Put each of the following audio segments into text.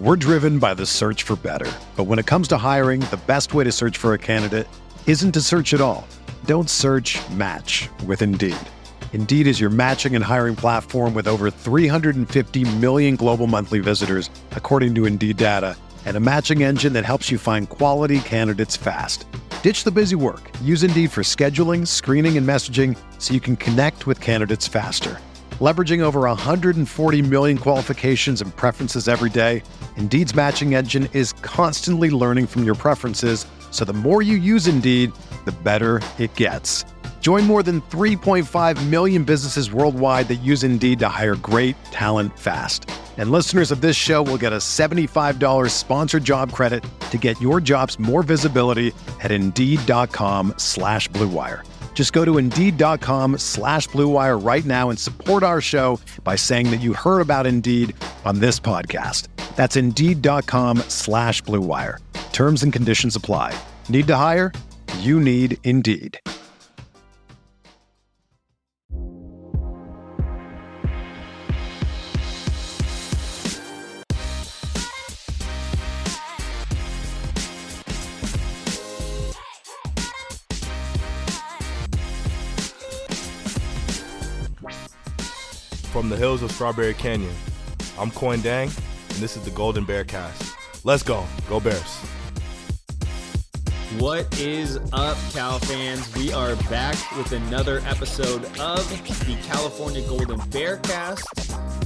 We're driven by the search for better. But when it comes to hiring, the best way to search for a candidate isn't to search at all. Don't search, match with Indeed. Indeed is your matching and hiring platform with over 350 million global monthly visitors, according to Indeed data, and a matching engine that helps you find quality candidates fast. Ditch the busy work. Use Indeed for scheduling, screening, and messaging so you can connect with candidates faster. Leveraging over 140 million qualifications and preferences every day, Indeed's matching engine is constantly learning from your preferences, so the more you use Indeed, the better it gets. Join more than 3.5 million businesses worldwide that use Indeed to hire great talent fast. And listeners of this show will get a $75 sponsored job credit to get your jobs more visibility at Indeed.com/Blue Wire. Just go to Indeed.com/Blue Wire right now and support our show by saying that you heard about Indeed on this podcast. That's Indeed.com/Blue Wire. Terms and conditions apply. Need to hire? You need Indeed. From the hills of Strawberry Canyon, I'm Coin Dang, and this is the Golden Bear Cast. Let's go. Go Bears. What is up, Cal fans? We are back with another episode of the California Golden Bear Cast.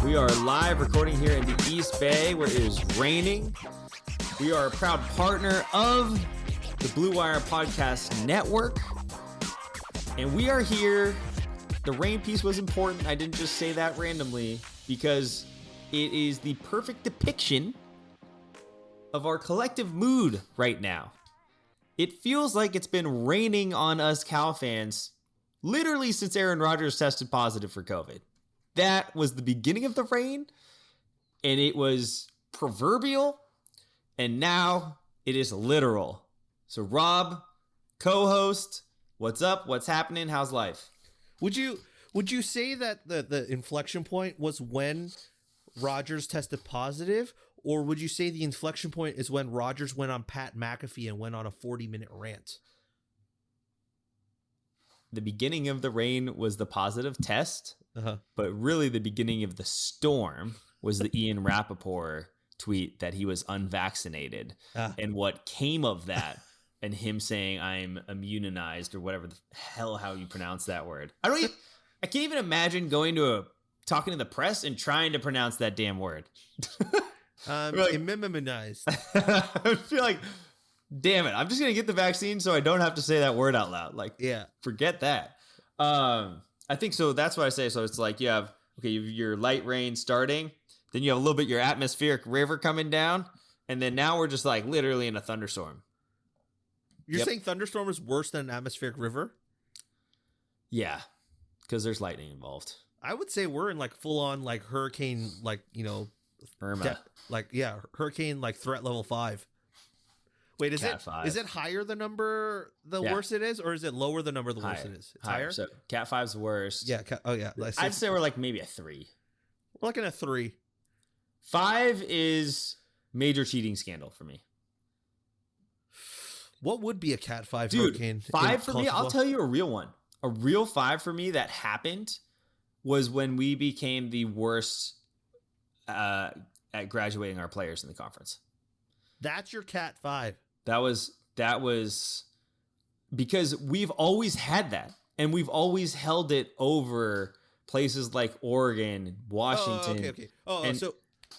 We are live recording here in the East Bay where it is raining. We are a proud partner of the Blue Wire Podcast Network. And we are here. The rain piece was important. I didn't just say that randomly because it is the perfect depiction of our collective mood right now. It feels like it's been raining on us Cal fans literally since Aaron Rodgers tested positive for COVID. That was the beginning of the rain, and it was proverbial, and now it is literal. So Rob, co-host, what's up? What's happening? How's life? Would you say that the inflection point was when Rodgers tested positive, or would you say the inflection point is when Rodgers went on Pat McAfee and went on a 40-minute rant? The beginning of the rain was the positive test, but really the beginning of the storm was the Ian Rappaport tweet that he was unvaccinated, and what came of that. And him saying I'm immunized or whatever the hell how you pronounce that word. I can't even imagine talking to the press and trying to pronounce that damn word. Immunized. I feel like, damn it, I'm just gonna get the vaccine so I don't have to say that word out loud. Like, yeah, forget that. I think so. That's what I say. So it's like you have your light rain starting, then you have a little bit your atmospheric river coming down, and then now we're just like literally in a thunderstorm. You're saying thunderstorm is worse than an atmospheric river? Yeah, because there's lightning involved. I would say we're in like full on like hurricane, like, Irma. Hurricane like threat level 5. Wait, is Cat 5. Is it higher the number the worse it is, or is it lower the number the worse it is? It's higher. So Cat 5's worst. Yeah. I'd say we're like maybe a 3. We're looking at 3. 5 is major cheating scandal for me. What would be a Cat 5 Dude, hurricane? 5 for me, I'll tell you a real one. A real 5 for me that happened was when we became the worst at graduating our players in the conference. That's your Cat 5. That was because we've always had that, and we've always held it over places like Oregon, Washington.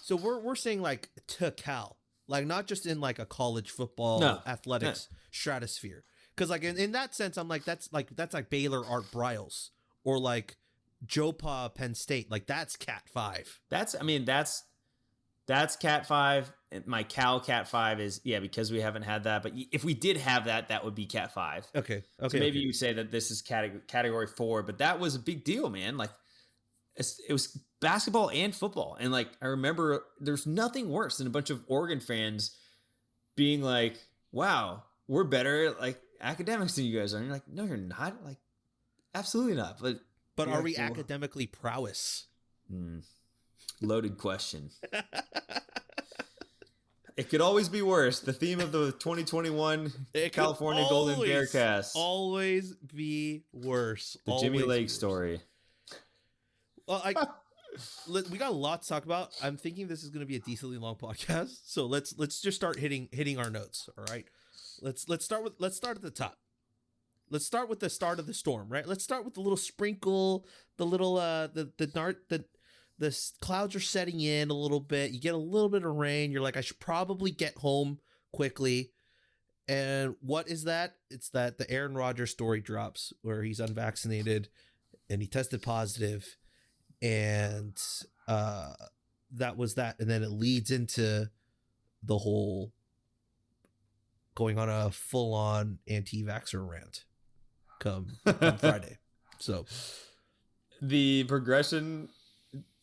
So we're saying like to Cal. Like, not just in like a college football athletics stratosphere. Because like in that sense, I'm like that's like Baylor Art Briles or like Joe Pa Penn State. Like that's Cat 5. That's Cat 5. My Cal Cat 5 is because we haven't had that. But if we did have that, that would be Cat 5. Okay. So maybe you say that this is category 4, but that was a big deal, man. Like it was basketball and football. And like, I remember there's nothing worse than a bunch of Oregon fans being like, wow, we're better at like academics than you guys are. And you're like, no, you're not. Like, absolutely not. But are we academically prowess? Loaded question. It could always be worse. The theme of the 2021 California Golden Bearcast. Always be worse. The Jimmy Lake story. Well, we got a lot to talk about. I'm thinking this is going to be a decently long podcast, so let's just start hitting our notes. All right, let's start at the top. Let's start with the start of the storm. Right. Let's start with the little sprinkle, the little the clouds are setting in a little bit. You get a little bit of rain. You're like, I should probably get home quickly. And what is that? It's that the Aaron Rodgers story drops where he's unvaccinated and he tested positive. And that was that. And then it leads into the whole going on a full-on anti-vaxxer rant come Friday. So the progression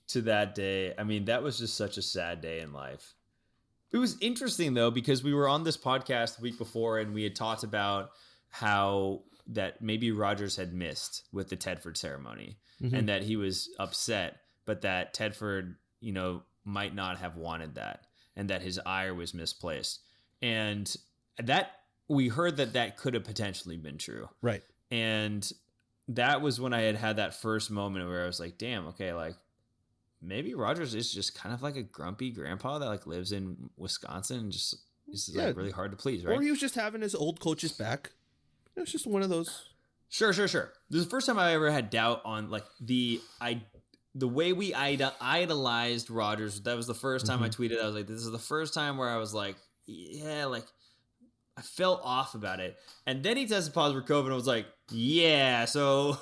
to that day, I mean, that was just such a sad day in life. It was interesting, though, because we were on this podcast the week before and we had talked about how that maybe Rodgers had missed with the Tedford ceremony and that he was upset, but that Tedford, might not have wanted that and that his ire was misplaced. And that we heard that could have potentially been true. Right. And that was when I had that first moment where I was like, damn, okay, like maybe Rodgers is just kind of like a grumpy grandpa that like lives in Wisconsin and just is like really hard to please, right? Or he was just having his old coaches back. It was just one of those. Sure. This is the first time I ever had doubt on like the way we idolized Rodgers. That was the first time I tweeted. I was like, this is the first time where I was like, yeah, like I felt off about it. And then he tested positive for COVID and I was like, yeah, so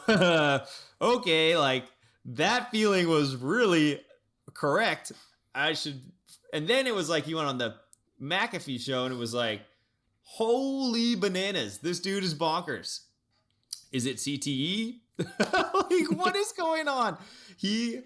okay, like that feeling was really correct. And then it was like he went on the McAfee show and it was like, holy bananas, this dude is bonkers. Is it CTE? Like, what is going on? He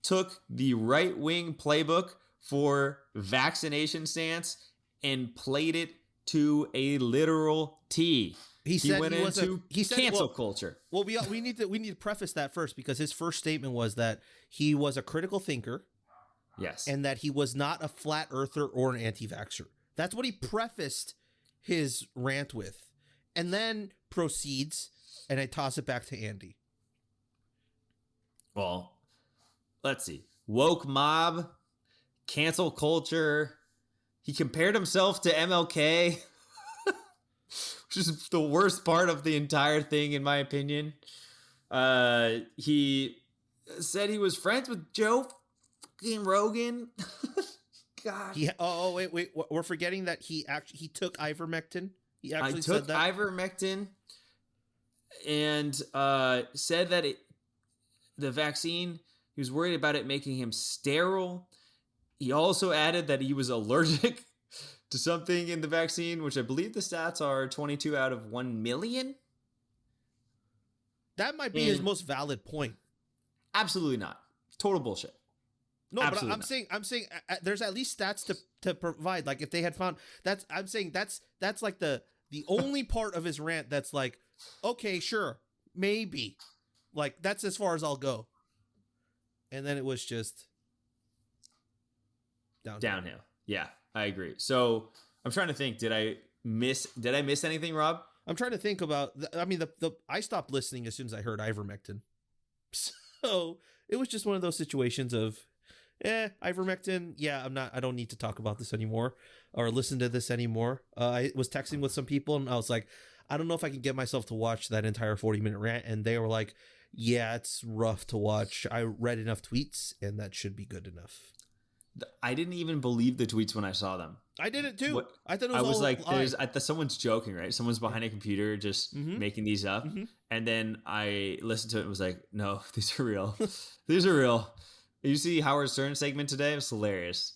took the right-wing playbook for vaccination stance and played it to a literal T. He went into cancel culture. Well, we need to preface that first because his first statement was that he was a critical thinker. Yes. And that he was not a flat earther or an anti-vaxxer. That's what he prefaced his rant with. And then proceeds, and I toss it back to Andy. Well, let's see. Woke mob, cancel culture. He compared himself to MLK, which is the worst part of the entire thing, in my opinion. He said he was friends with Joe fucking Rogan. God. Wait. We're forgetting that he took ivermectin. He actually took said that. Ivermectin and said that the vaccine, he was worried about it making him sterile. He also added that he was allergic to something in the vaccine, which I believe the stats are 22 out of 1 million. That might be his most valid point. Absolutely not. Total bullshit. No, absolutely but I'm saying there's at least stats to provide. Like if they had found that's like the only part of his rant that's like, okay, sure, maybe. Like that's as far as I'll go. And then it was just downhill. Yeah, I agree. So I'm trying to think. Did I miss anything, Rob? I'm trying to think about. I stopped listening as soon as I heard ivermectin. So it was just one of those situations of, ivermectin. Yeah, I don't need to talk about this anymore or listen to this anymore. I was texting with some people and I was like, I don't know if I can get myself to watch that entire 40-minute rant. And they were like, yeah, it's rough to watch. I read enough tweets and that should be good enough. I didn't even believe the tweets when I saw them. I did it too. I thought it was I was like, someone's joking, right? Someone's behind a computer just making these up. And then I listened to it and was like, no, these are real. These are real. You see Howard Stern's segment today? It was hilarious.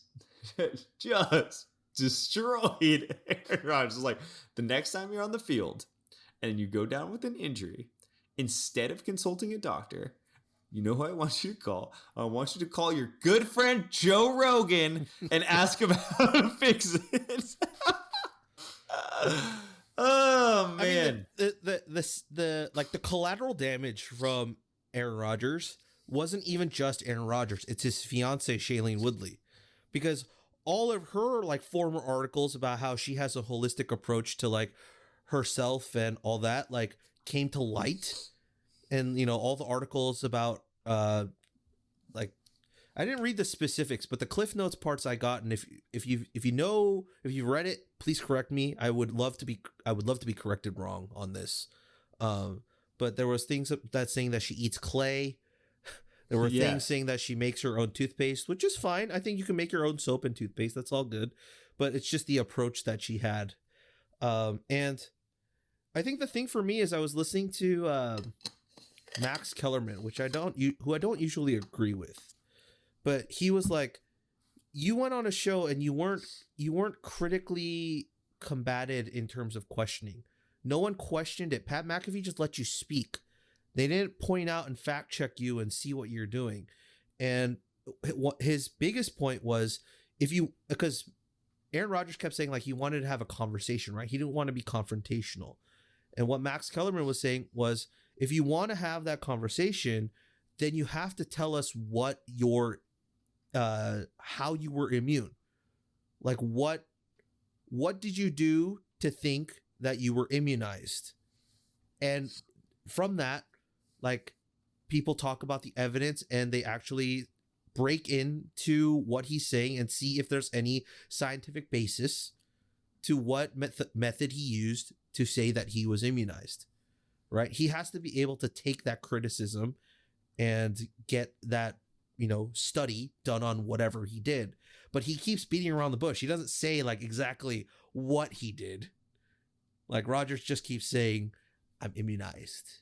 Just destroyed Aaron Rodgers. Like, the next time you're on the field and you go down with an injury, instead of consulting a doctor, you know who I want you to call? I want you to call your good friend Joe Rogan and ask him how to fix it. Oh man! I mean, the collateral damage from Aaron Rodgers wasn't even just Aaron Rodgers. It's his fiance Shailene Woodley, because all of her like former articles about how she has a holistic approach to like herself and all that like came to light. And all the articles about like I didn't read the specifics, but the Cliff Notes parts I got, and if you've read it, please correct me. I would love to be corrected wrong on this. But there was things that saying that she eats clay. There were things saying that she makes her own toothpaste, which is fine. I think you can make your own soap and toothpaste. That's all good. But it's just the approach that she had. And I think the thing for me is I was listening to Max Kellerman, who I don't usually agree with. But he was like, you went on a show and you weren't critically combated in terms of questioning. No one questioned it. Pat McAfee just let you speak. They didn't point out and fact check you and see what you're doing. And his biggest point was because Aaron Rodgers kept saying like he wanted to have a conversation, right? He didn't want to be confrontational. And what Max Kellerman was saying was, if you want to have that conversation, then you have to tell us what how you were immune. Like what did you do to think that you were immunized? And from that, like, people talk about the evidence and they actually break into what he's saying and see if there's any scientific basis to what method he used to say that he was immunized, right? He has to be able to take that criticism and get that, study done on whatever he did. But he keeps beating around the bush. He doesn't say like exactly what he did. Like Rodgers just keeps saying, I'm immunized.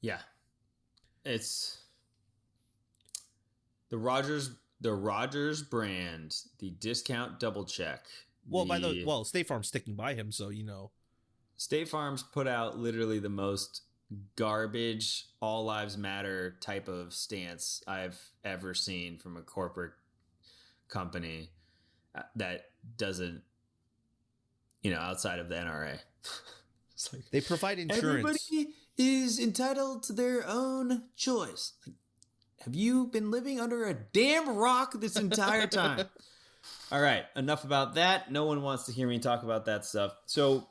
Yeah. It's the Rodgers brand, the discount double check. Well, State Farm's sticking by him, so State Farm's put out literally the most garbage, all lives matter type of stance I've ever seen from a corporate company that doesn't, outside of the NRA. It's like, they provide insurance. Everybody is entitled to their own choice. Like, have you been living under a damn rock this entire time? All right, enough about that. No one wants to hear me talk about that stuff. So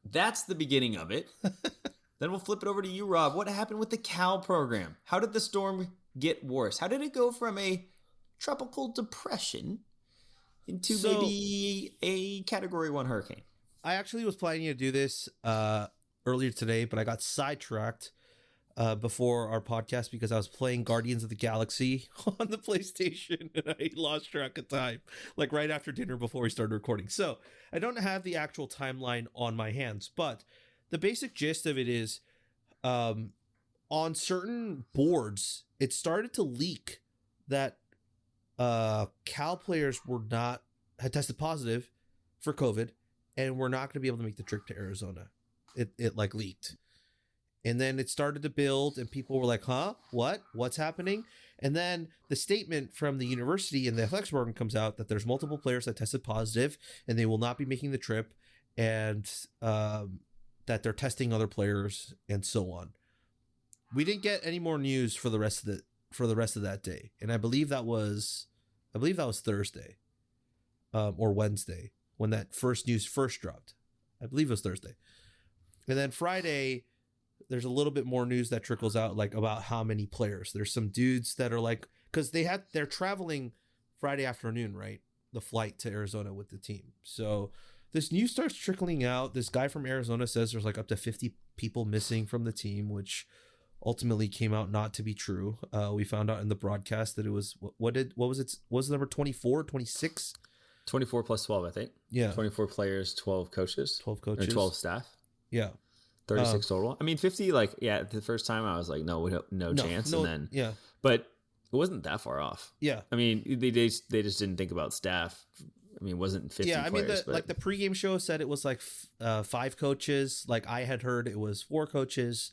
that's the beginning of it. Then we'll flip it over to you, Rob. What happened with the Cal program? How did the storm get worse? How did it go from a tropical depression into maybe a Category 1 hurricane? I actually was planning to do this earlier today, but I got sidetracked before our podcast because I was playing Guardians of the Galaxy on the PlayStation and I lost track of time, like right after dinner before we started recording. So I don't have the actual timeline on my hands, but the basic gist of it is on certain boards, it started to leak that Cal players had tested positive for COVID and were not going to be able to make the trip to Arizona. It like leaked. And then it started to build and people were like, huh, what's happening? And then the statement from the university and the athletics program comes out that there's multiple players that tested positive and they will not be making the trip, and that they're testing other players and so on. We didn't get any more news for the rest of that day. And I believe that was Thursday or Wednesday when that news first dropped. I believe it was Thursday. And then Friday, there's a little bit more news that trickles out, like about how many players. There's some dudes that are like, because they're traveling Friday afternoon, right? The flight to Arizona with the team. So this news starts trickling out. This guy from Arizona says there's like up to 50 people missing from the team, which ultimately came out not to be true. We found out in the broadcast that it was, what was it? Was the number 24, 26? 24 plus 12, I think. Yeah. 24 players, 12 coaches. 12 coaches. Or 12 staff. Yeah. 36 total. I mean, 50, the first time I was like, no chance. No, and then, yeah. But it wasn't that far off. Yeah. I mean, they just didn't think about staff. I mean, it wasn't 50 players. Yeah, I mean, but... the pregame show said it was like 5 coaches. Like I had heard it was 4 coaches.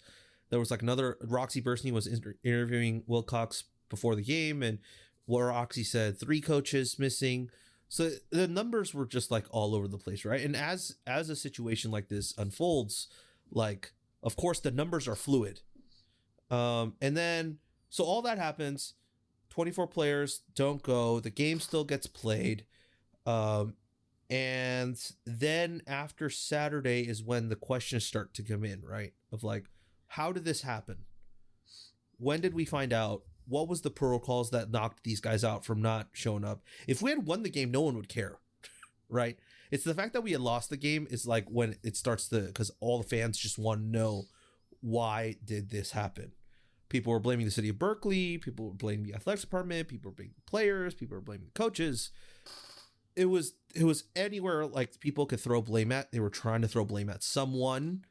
There was like another, Roxy Bursney was interviewing Wilcox before the game, and Roxy said 3 coaches missing. So the numbers were just like all over the place, right? And as a situation like this unfolds, like, of course, the numbers are fluid. And then, so all that happens. 24 players don't go. The game still gets played. And then after Saturday is when the questions start to come in, right? Of like, how did this happen? When did we find out? What was the protocols that knocked these guys out from not showing up? If we had won the game, no one would care, right? It's the fact that we had lost the game is like when it starts to, because all the fans just want to know, why did this happen? People were blaming the city of Berkeley. People were blaming the athletics department. People were blaming the players. People were blaming the coaches. It was anywhere like people could throw blame at. They were trying to throw blame at someone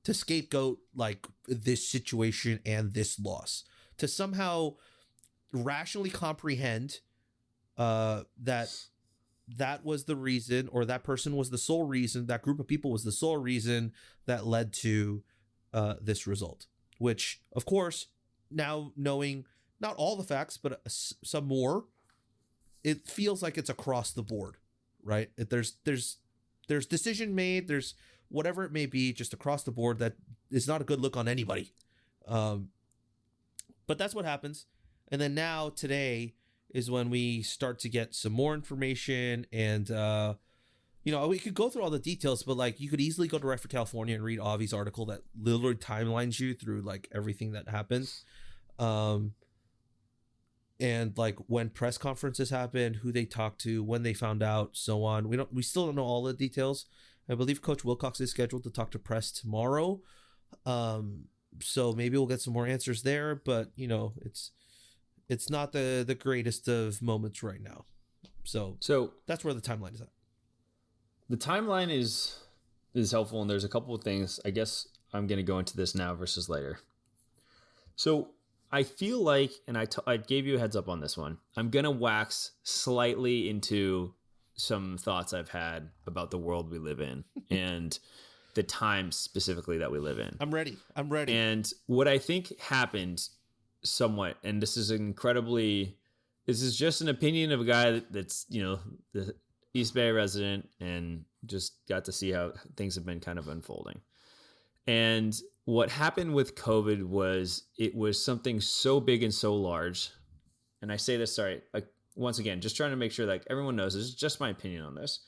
to scapegoat like this situation and this loss, to somehow rationally comprehend that was the reason, or that person was the sole reason, that group of people was the sole reason that led to this result. Which, of course, now knowing not all the facts, but some more, it feels like it's across the board, right? There's decision made, there's whatever it may be, just across the board that is not a good look on anybody. But that's what happens. And then now today is when we start to get some more information, and we could go through all the details, but like you could easily go to Right for California and read Avi's article that literally timelines you through like everything that happened. And like when press conferences happened, who they talked to, when they found out, so on. We still don't know all the details. I believe Coach Wilcox is scheduled to talk to press tomorrow. So maybe we'll get some more answers there, but it's not the greatest of moments right now. So that's where the timeline is at. The timeline is helpful, and there's a couple of things. I guess I'm going to go into this now versus later. So I feel like, and I gave you a heads up on this one, I'm going to wax slightly into some thoughts I've had about the world we live in and the time specifically that we live in. I'm ready. And what I think happened somewhat, and this is just an opinion of a guy that's, the East Bay resident and just got to see how things have been kind of unfolding. And what happened with COVID was it was something so big and so large. And I say this, sorry, like once again, just trying to make sure like everyone knows this is just my opinion on this.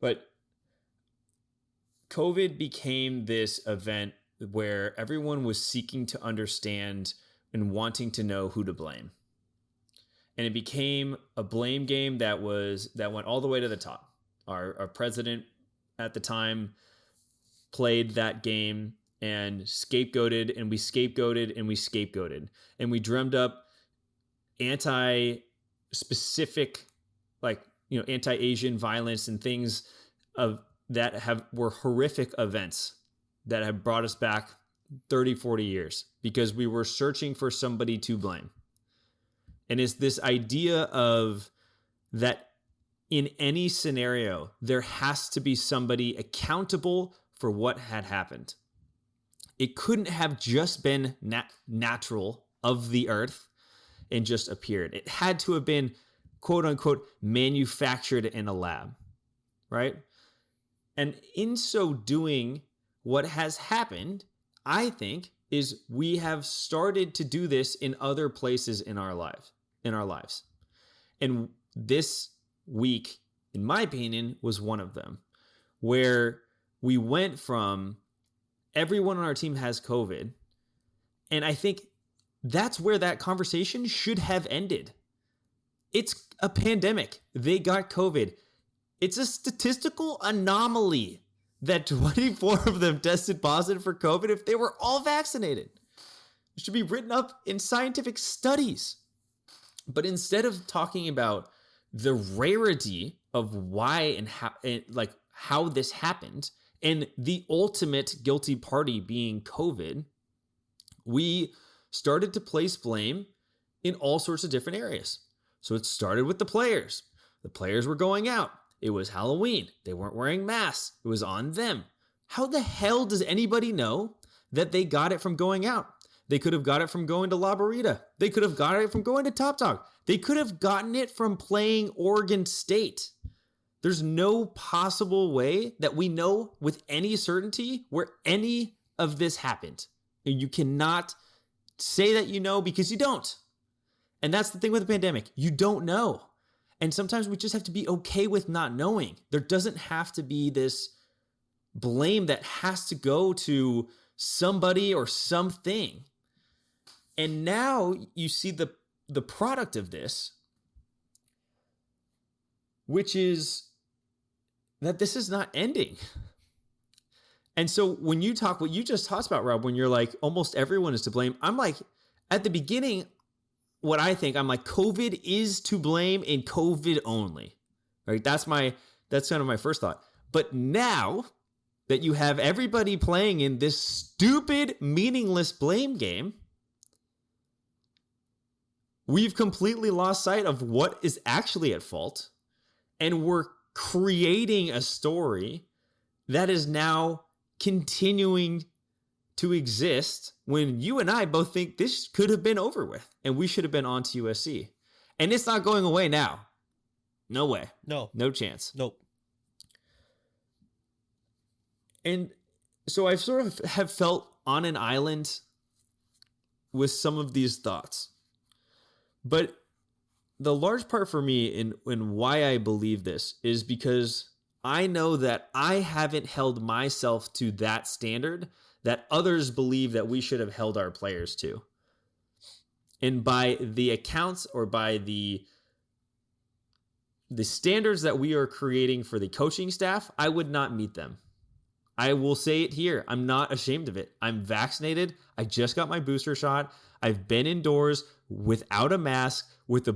But COVID became this event where everyone was seeking to understand and wanting to know who to blame. And it became a blame game that went all the way to the top. Our president at the time played that game and scapegoated, and we scapegoated, and we scapegoated. And we drummed up anti-specific, anti-Asian violence and things were horrific events that have brought us back 30, 40 years because we were searching for somebody to blame. And it's this idea of that in any scenario, there has to be somebody accountable for what had happened. It couldn't have just been natural of the earth and just appeared. It had to have been, quote unquote, manufactured in a lab, right? And in so doing, what has happened, I think, is we have started to do this in other places in our lives. And this week, in my opinion, was one of them, where we went from everyone on our team has COVID. And I think that's where that conversation should have ended. It's a pandemic. They got COVID. It's a statistical anomaly that 24 of them tested positive for COVID if they were all vaccinated. It should be written up in scientific studies. But instead of talking about the rarity of why and how this happened, and the ultimate guilty party being COVID, we started to place blame in all sorts of different areas. So it started with the players. The players were going out. It was Halloween. They weren't wearing masks. It was on them. How the hell does anybody know that they got it from going out? They could have got it from going to La Burrita. They could have got it from going to Top Dog. They could have gotten it from playing Oregon State. There's no possible way that we know with any certainty where any of this happened. And you cannot say that you know because you don't. And that's the thing with the pandemic. You don't know. And sometimes we just have to be okay with not knowing. There doesn't have to be this blame that has to go to somebody or something. And now you see the product of this, which is that this is not ending. And so when you talk what you just talked about, Rob, when you're like, almost everyone is to blame, I'm like, at the beginning, what I think, I'm like, COVID is to blame and COVID only, right? That's kind of my first thought. But now that you have everybody playing in this stupid, meaningless blame game, we've completely lost sight of what is actually at fault. And we're creating a story that is now continuing to exist when you and I both think this could have been over with and we should have been on to USC. And it's not going away now. No way. No chance. Nope. And so I've sort of have felt on an island with some of these thoughts. But the large part for me in why I believe this is because I know that I haven't held myself to that standard that others believe that we should have held our players to. And by the accounts or by the standards that we are creating for the coaching staff, I would not meet them. I will say it here. I'm not ashamed of it. I'm vaccinated. I just got my booster shot. I've been indoors without a mask with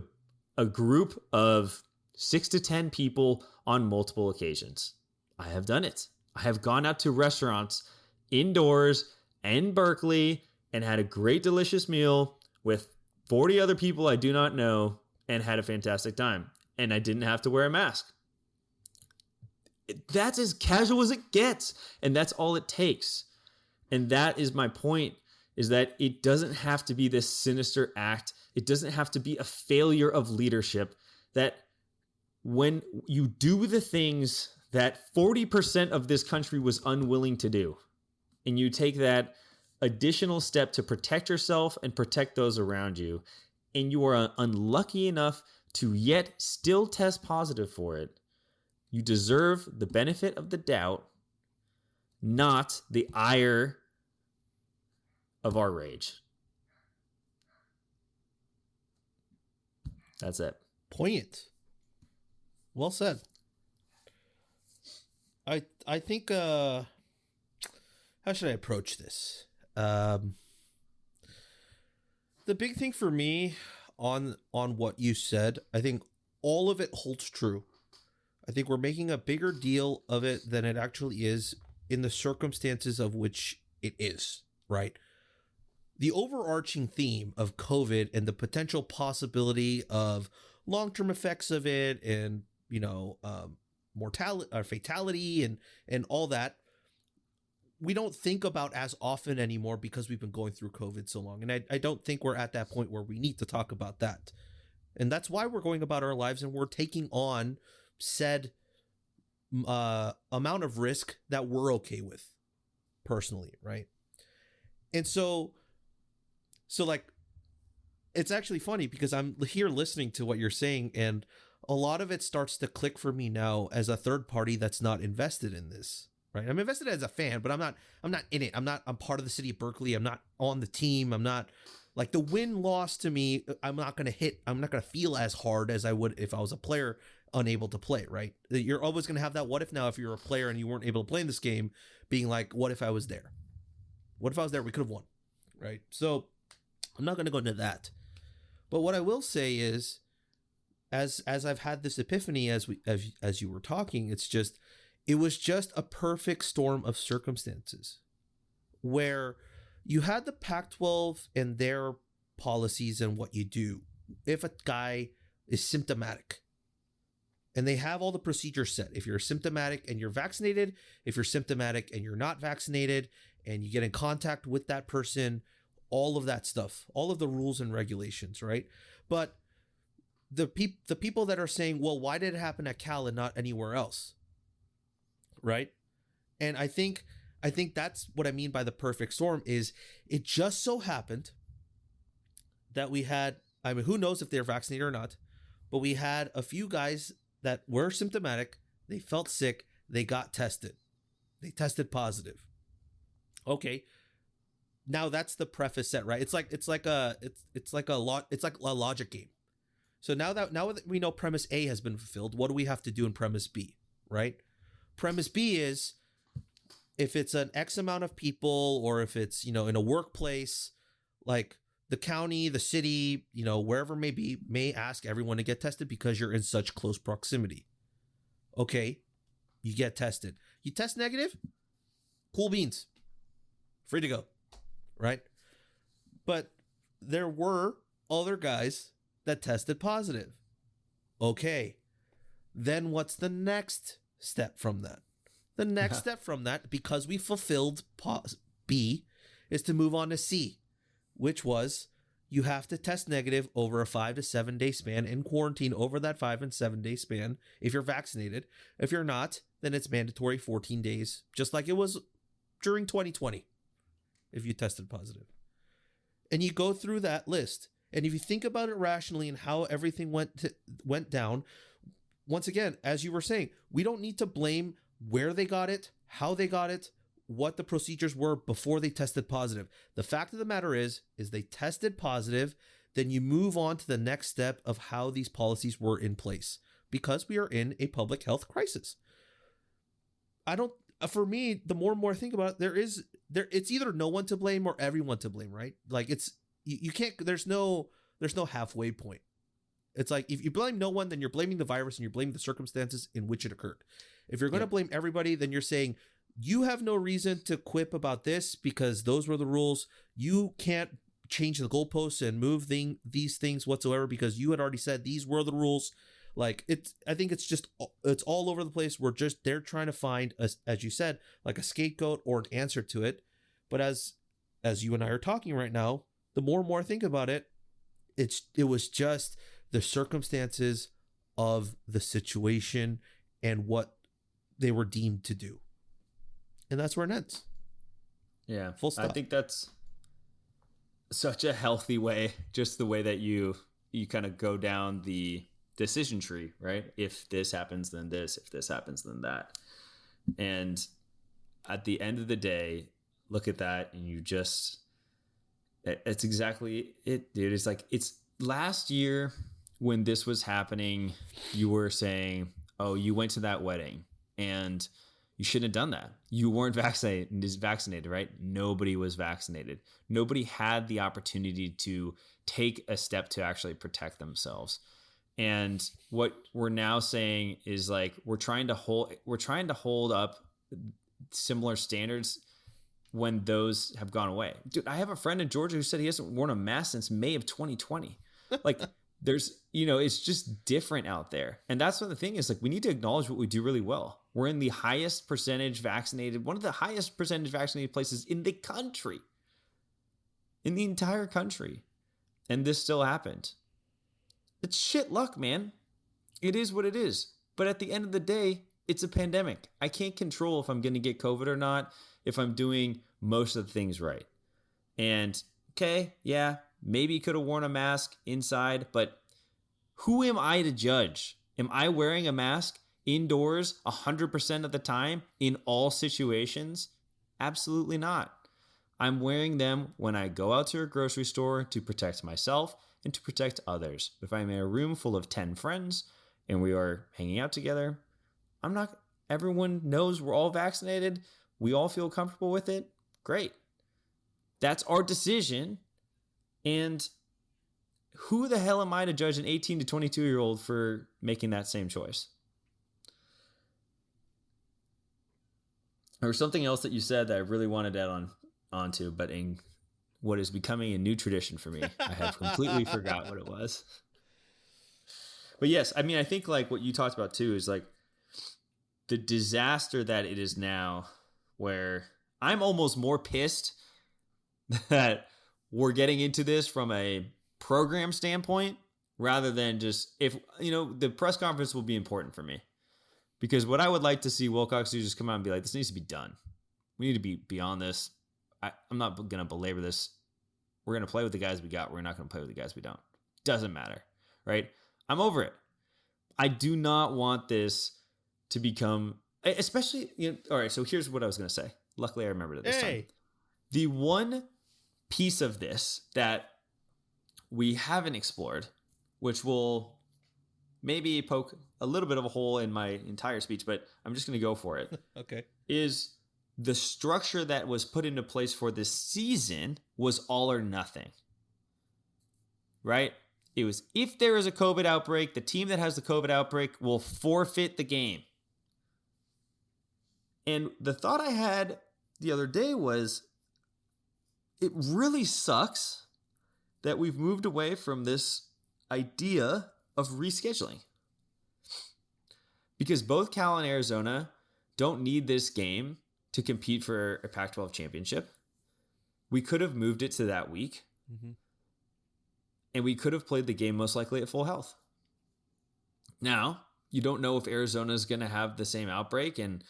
a group of 6 to 10 people on multiple occasions. I have done it. I have gone out to restaurants indoors in Berkeley and had a great, delicious meal with 40 other people I do not know and had a fantastic time. And I didn't have to wear a mask. That's as casual as it gets. And that's all it takes. And that is my point, is that it doesn't have to be this sinister act. It doesn't have to be a failure of leadership. That when you do the things that 40% of this country was unwilling to do, and you take that additional step to protect yourself and protect those around you, and you are unlucky enough to yet still test positive for it, you deserve the benefit of the doubt, not the ire of our rage. That's it. Poignant. Well said. I think how should I approach this? The big thing for me on what you said, I think all of it holds true. I think we're making a bigger deal of it than it actually is in the circumstances of which it is, right? The overarching theme of COVID and the potential possibility of long-term effects of it and, mortality or fatality and all that, we don't think about as often anymore because we've been going through COVID so long. And I don't think we're at that point where we need to talk about that. And that's why we're going about our lives and we're taking on said amount of risk that we're okay with personally, right? And so like, it's actually funny because I'm here listening to what you're saying and a lot of it starts to click for me now as a third party that's not invested in this, right? I'm invested as a fan, but I'm not in it. I'm part of the city of Berkeley. I'm not on the team. I'm not like the win-loss to me. I'm not going to feel as hard as I would if I was a player unable to play, right? You're always going to have that what if now if you're a player and you weren't able to play in this game being like, what if I was there? What if I was there? We could have won, right? So I'm not going to go into that. But what I will say is, as I've had this epiphany as you were talking, it was just a perfect storm of circumstances where you had the Pac-12 and their policies and what you do if a guy is symptomatic. And they have all the procedures set. If you're symptomatic and you're vaccinated, if you're symptomatic and you're not vaccinated, and you get in contact with that person, all of that stuff, all of the rules and regulations, right? But the people that are saying, well, why did it happen at Cal and not anywhere else? Right? And I think that's what I mean by the perfect storm is it just so happened that we had I mean, who knows if they're vaccinated or not, but we had a few guys that were symptomatic. They felt sick. They got tested. They tested positive. Okay. Now that's the preface set, right? It's like a logic game. So now that we know premise A has been fulfilled, what do we have to do in premise B, right? Premise B is if it's an X amount of people, or if it's, in a workplace, like the county, the city, wherever it may be, may ask everyone to get tested because you're in such close proximity. Okay, you get tested. You test negative, cool beans, free to go, right? But there were other guys that tested positive. Okay, then what's the next step from that? The next step from that, because we fulfilled B, is to move on to C, which was you have to test negative over a 5 to 7 day span and quarantine over that 5 and 7 day span if you're vaccinated. If you're not, then it's mandatory 14 days, just like it was during 2020 if you tested positive. And you go through that list. And if you think about it rationally and how everything went down, once again, as you were saying, we don't need to blame where they got it, how they got it, what the procedures were before they tested positive. The fact of the matter is they tested positive, then you move on to the next step of how these policies were in place, because we are in a public health crisis. For me, the more and more I think about it, it's either no one to blame or everyone to blame, right? Like you can't, there's no halfway point. It's like, if you blame no one, then you're blaming the virus and you're blaming the circumstances in which it occurred. If you're going to blame everybody, then you're saying you have no reason to quip about this because those were the rules. You can't change the goalposts and move these things whatsoever because you had already said these were the rules. Like I think it's all over the place. They're trying to find, as you said, like a scapegoat or an answer to it. But as you and I are talking right now, the more and more I think about it, it was just the circumstances of the situation and what they were deemed to do. And that's where it ends. Yeah. Full stop. I think that's such a healthy way, just the way that you kind of go down the decision tree, right? If this happens, then this. If this happens, then that. And at the end of the day, look at that and it's exactly it, dude. It's like, it's last year when this was happening, you were saying, oh, you went to that wedding and you shouldn't have done that. You weren't vaccinated, right? Nobody was vaccinated. Nobody had the opportunity to take a step to actually protect themselves. And what we're now saying is like, we're trying to hold up similar standards when those have gone away. Dude, I have a friend in Georgia who said he hasn't worn a mask since May of 2020. Like there's, it's just different out there. And that's what the thing is, like, we need to acknowledge what we do really well. We're in the highest percentage vaccinated, one of the highest percentage vaccinated places in the country, in the entire country. And this still happened. It's shit luck, man. It is what it is. But at the end of the day, it's a pandemic. I can't control if I'm going to get COVID or not, if I'm doing most of the things right. And okay, yeah, maybe you could have worn a mask inside, but who am I to judge? Am I wearing a mask indoors 100% of the time in all situations? Absolutely not. I'm wearing them when I go out to a grocery store to protect myself and to protect others. If I'm in a room full of 10 friends and we are hanging out together, everyone knows we're all vaccinated. We all feel comfortable with it. Great. That's our decision. And who the hell am I to judge an 18 to 22-year-old for making that same choice? There was something else that you said that I really wanted to add onto, but in what is becoming a new tradition for me, I have completely forgot what it was. But yes, I mean, I think like what you talked about too is like the disaster that it is now, where I'm almost more pissed that we're getting into this from a program standpoint rather than just, if, the press conference will be important for me, because what I would like to see Wilcox do is just come out and be like, this needs to be done. We need to be beyond this. I'm not going to belabor this. We're going to play with the guys we got. We're not going to play with the guys we don't. Doesn't matter, right? I'm over it. I do not want this to become, especially, all right, so here's what I was going to say. Luckily, I remembered it this time. The one piece of this that we haven't explored, which will maybe poke a little bit of a hole in my entire speech, but I'm just going to go for it. Okay. Is the structure that was put into place for this season was all or nothing, right? It was, if there is a COVID outbreak, the team that has the COVID outbreak will forfeit the game. And the thought I had the other day was, it really sucks that we've moved away from this idea of rescheduling. Because both Cal and Arizona don't need this game to compete for a Pac-12 championship. We could have moved it to that week. Mm-hmm. And we could have played the game most likely at full health. Now, you don't know if Arizona is going to have the same outbreak. And,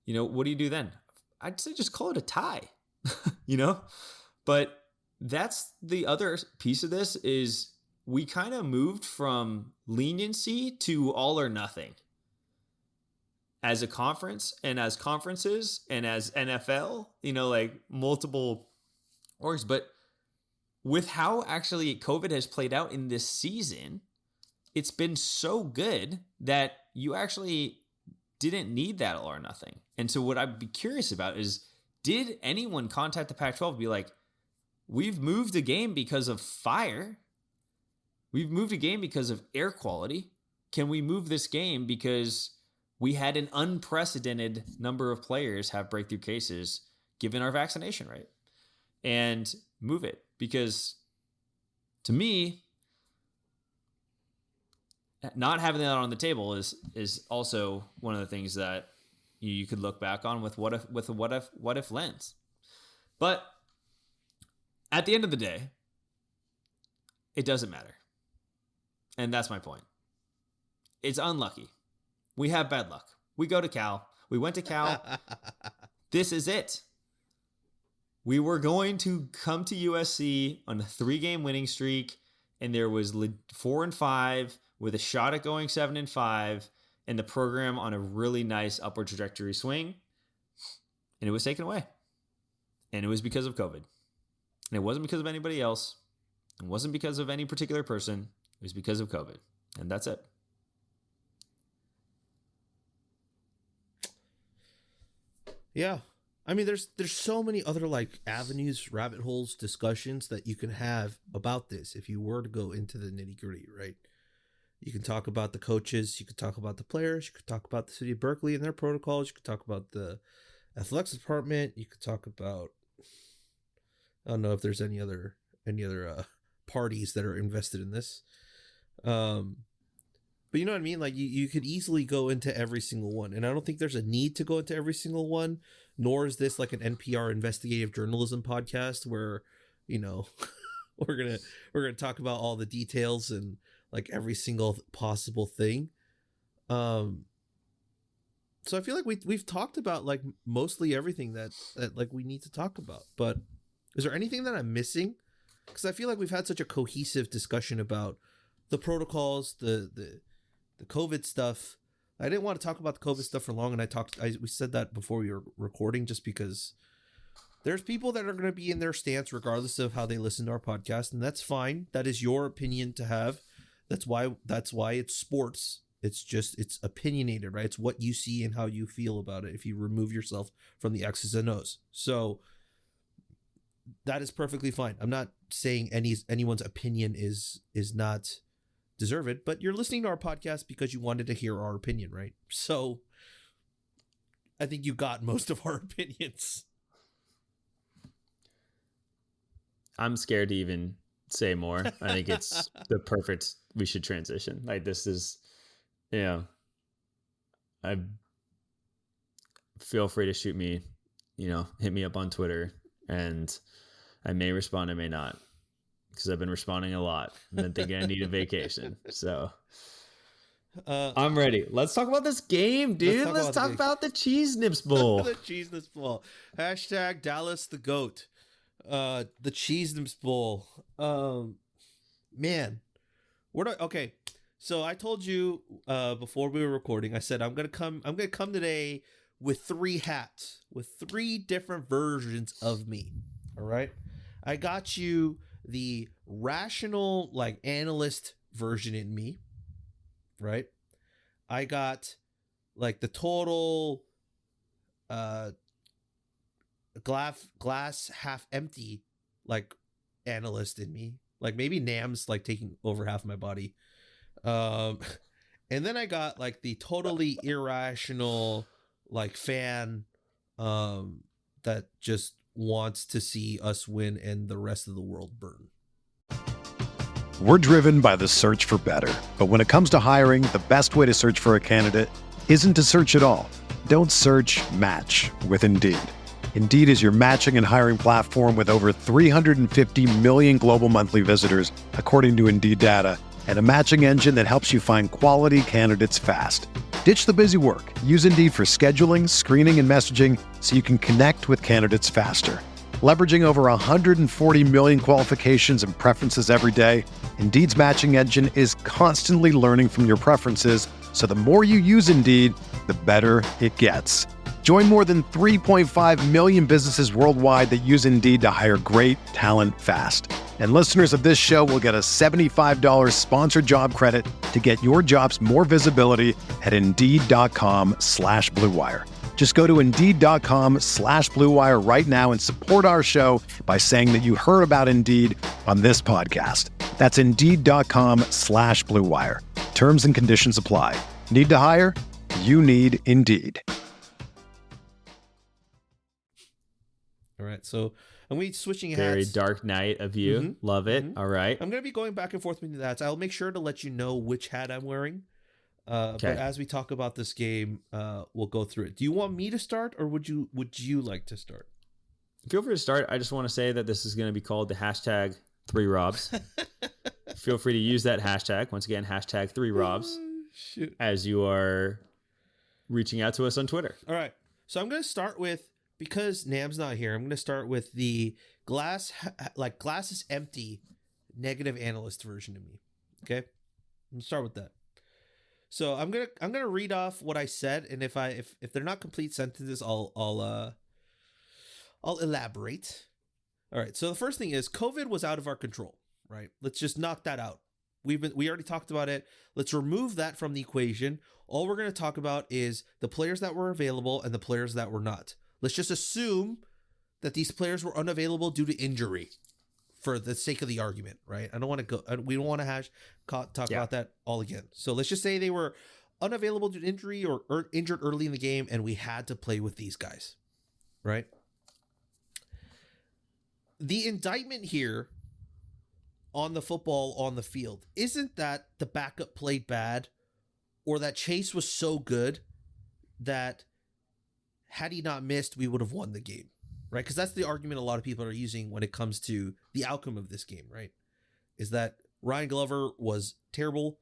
what do you do then? I'd say just call it a tie, But that's the other piece of this is we kind of moved from leniency to all or nothing. As a conference and as conferences and as NFL, like multiple orgs. But with how actually COVID has played out in this season, it's been so good that you actually didn't need that all or nothing. And so what I'd be curious about is, did anyone contact the Pac-12 and be like, we've moved a game because of fire. We've moved a game because of air quality. Can we move this game because we had an unprecedented number of players have breakthrough cases given our vaccination rate, and move it? Because to me, not having that on the table is also one of the things that you could look back on with a what if lens. But at the end of the day, it doesn't matter. And that's my point. It's unlucky. We have bad luck. We go to Cal. We went to Cal. This is it. We were going to come to USC on a 3-game winning streak, and there was 4-5 with a shot at going 7-5, and the program on a really nice upward trajectory swing, and it was taken away. And it was because of COVID. And it wasn't because of anybody else. It wasn't because of any particular person. It was because of COVID. And that's it. Yeah. I mean, there's so many other avenues, rabbit holes, discussions that you can have about this if you were to go into the nitty gritty, right? You can talk about the coaches, you could talk about the players, you could talk about the city of Berkeley and their protocols, you could talk about the athletics department, you could talk about, I don't know if there's any other parties that are invested in this. But you know what I mean? Like you could easily go into every single one. And I don't think there's a need to go into every single one, nor is this like an NPR investigative journalism podcast where, we're going to talk about all the details and like every single possible thing. So I feel like we've talked about like mostly everything that like we need to talk about. But is there anything that I'm missing? Because I feel like we've had such a cohesive discussion about the protocols, the COVID stuff. I didn't want to talk about the COVID stuff for long, and we said that before we were recording, just because there's people that are going to be in their stance regardless of how they listen to our podcast, and that's fine. That is your opinion to have. That's why it's sports. It's opinionated, right? It's what you see and how you feel about it if you remove yourself from the X's and O's. So that is perfectly fine. I'm not saying anyone's opinion is not deserved, but you're listening to our podcast because you wanted to hear our opinion, right? So I think you got most of our opinions. I'm scared to even say more. I think it's the perfect, we should transition. Like this is, I feel free to shoot me, hit me up on Twitter, and I may respond, I may not, because I've been responding a lot and then thinking I need a vacation. So I'm ready. Let's talk about this game, dude. Let's talk about the Cheese Nips Bowl. The Cheese Nips Bowl. # Dallas the GOAT. The Cheese Nips Bowl. Man, Okay. So I told you before we were recording, I said I'm gonna come today with 3 hats, with 3 different versions of me. All right. I got you the rational, like, analyst version in me, right? I got like the total glass half empty, like, analyst in me. Like, maybe Nam's like taking over half my body. And then I got like the totally irrational, like, fan that just wants to see us win and the rest of the world burn. We're driven by the search for better. But when it comes to hiring, the best way to search for a candidate isn't to search at all. Don't search, match with Indeed. Indeed is your matching and hiring platform with over 350 million global monthly visitors, according to Indeed data, and a matching engine that helps you find quality candidates fast. Ditch the busy work. Use Indeed for scheduling, screening, and messaging so you can connect with candidates faster. Leveraging over 140 million qualifications and preferences every day, Indeed's matching engine is constantly learning from your preferences, so the more you use Indeed, the better it gets. Join more than 3.5 million businesses worldwide that use Indeed to hire great talent fast. And listeners of this show will get a $75 sponsored job credit to get your jobs more visibility at Indeed.com/Blue Wire. Just go to Indeed.com/Blue Wire right now and support our show by saying that you heard about Indeed on this podcast. That's Indeed.com/Blue Wire. Terms and conditions apply. Need to hire? You need Indeed. All right, so I'm going to be switching hats. Very Dark Knight of you. Mm-hmm. Love it. Mm-hmm. All right. I'm going to be going back and forth between the hats. I'll make sure to let you know which hat I'm wearing. Okay. But as we talk about this game, we'll go through it. Do you want me to start, or would you like to start? Feel free to start. I just want to say that this is going to be called the hashtag 3Robs. Feel free to use that hashtag. Once again, hashtag 3Robs as you are reaching out to us on Twitter. All right. So I'm going to start with, because Nam's not here, I'm going to start with the glass is empty negative analyst version of me. Okay? I'm going to start with that. So I'm gonna read off what I said, and if they're not complete sentences, I'll elaborate. All right. So the first thing is, COVID was out of our control. Right. Let's just knock that out. We already talked about it. Let's remove that from the equation. All we're gonna talk about is the players that were available and the players that were not. Let's just assume that these players were unavailable due to injury, for the sake of the argument, right? I don't want to go. We don't want to talk about that all again. So let's just say they were unavailable due to injury or injured early in the game, and we had to play with these guys, right? The indictment here on the football on the field isn't that the backup played bad, or that Chase was so good that had he not missed, we would have won the game. Right, because that's the argument a lot of people are using when it comes to the outcome of this game, right? Is that Ryan Glover was terrible,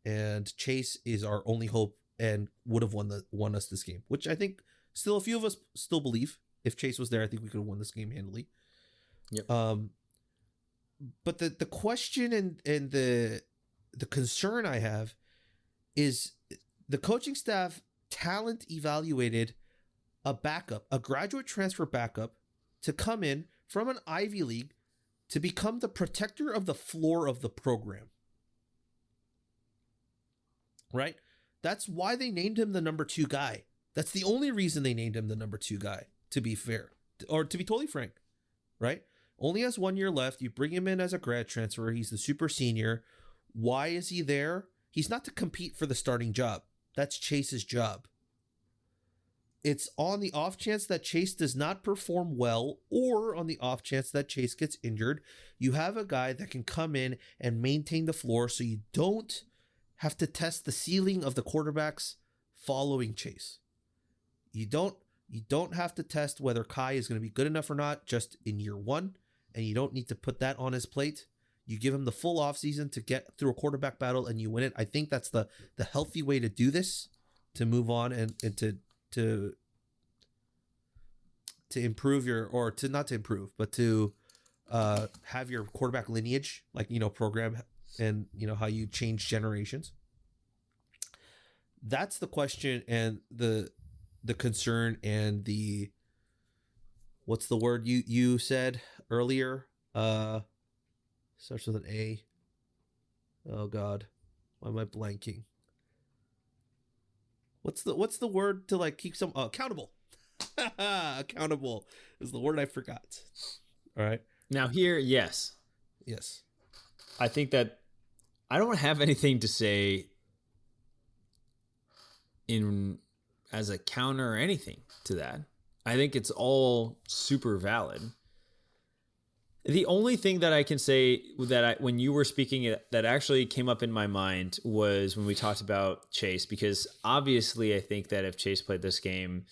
and Chase is our only hope and would have won us this game, which I think still a few of us still believe. If Chase was there, I think we could have won this game handily. Yep. But the question and the concern I have is the coaching staff talent evaluated a graduate transfer backup to come in from an Ivy League to become the protector of the floor of the program. Right? That's why they named him the number 2 guy. That's the only reason they named him the number 2 guy, to be fair, or to be totally frank, right? Only has 1 year left. You bring him in as a grad transfer. He's the super senior. Why is he there? He's not to compete for the starting job. That's Chase's job. It's on the off chance that Chase does not perform well, or on the off chance that Chase gets injured, you have a guy that can come in and maintain the floor, so you don't have to test the ceiling of the quarterbacks following Chase. You don't have to test whether Kai is going to be good enough or not just in year 1, and you don't need to put that on his plate. You give him the full offseason to get through a quarterback battle and you win it. I think that's the healthy way to do this, to move on and to improve your, or to not to improve, but to have your quarterback lineage, like, program and how you change generations. That's the question and the concern and the, what's the word you said earlier? Starts with an A. Oh God, why am I blanking? What's the word to like keep some accountable? Accountable is the word I forgot. All right. Now here, yes. I think that I don't have anything to say in as a counter or anything to that. I think it's all super valid. The only thing that I can say that when you were speaking that actually came up in my mind was when we talked about Chase, because obviously I think that if Chase played this game,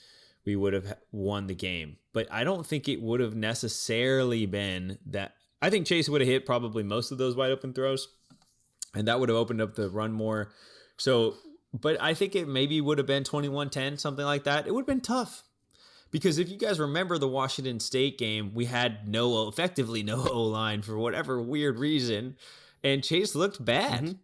we would have won the game. But I don't think it would have necessarily been that. I think Chase would have hit probably most of those wide open throws, and that would have opened up the run more. So, but I think it maybe would have been 21-10, something like that. It would have been tough. Because if you guys remember the Washington State game, we had effectively no O-line for whatever weird reason, and Chase looked bad. And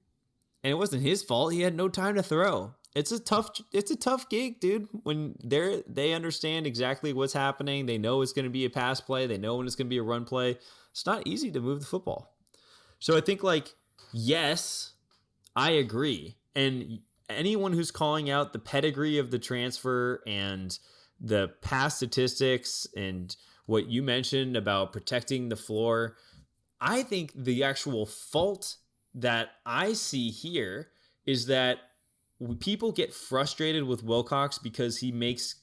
it wasn't his fault. He had no time to throw. It's a tough gig, dude. When they understand exactly what's happening, they know it's going to be a pass play, they know when it's going to be a run play. It's not easy to move the football. So I think, like, yes, I agree. And anyone who's calling out the pedigree of the transfer and the past statistics and what you mentioned about protecting the floor, I think the actual fault that I see here is that people get frustrated with Wilcox because he makes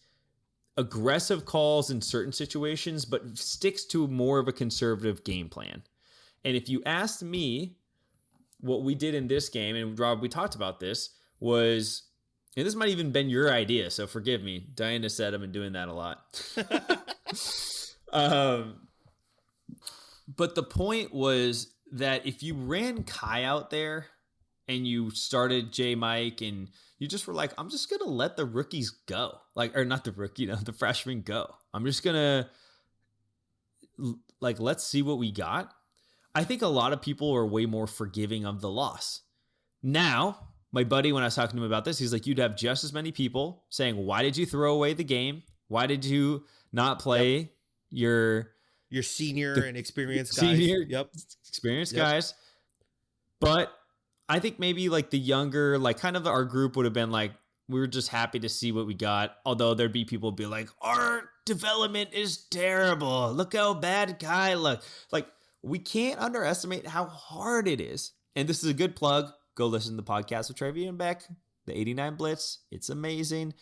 aggressive calls in certain situations, but sticks to more of a conservative game plan. And if you asked me, what we did in this game, and Rob, we talked about this, was, and this might even been your idea, so forgive me. Diana said I've been doing that a lot. But the point was that if you ran Kai out there and you started J. Mike and you just were like, I'm just going to let the rookies go. Like, or not the rookie, the freshmen go. I'm just going to, like, let's see what we got. I think a lot of people are way more forgiving of the loss. Now, my buddy, when I was talking to him about this, he's like, you'd have just as many people saying, why did you throw away the game? Why did you not play your senior and experienced guys? Experienced guys. But I think maybe like the younger, like kind of our group would have been like, we were just happy to see what we got. Although there'd be people be like, our development is terrible. Look how bad Kai looked. Like, we can't underestimate how hard it is. And this is a good plug. Go listen to the podcast with Trevi and Beck, the 89 Blitz. It's amazing.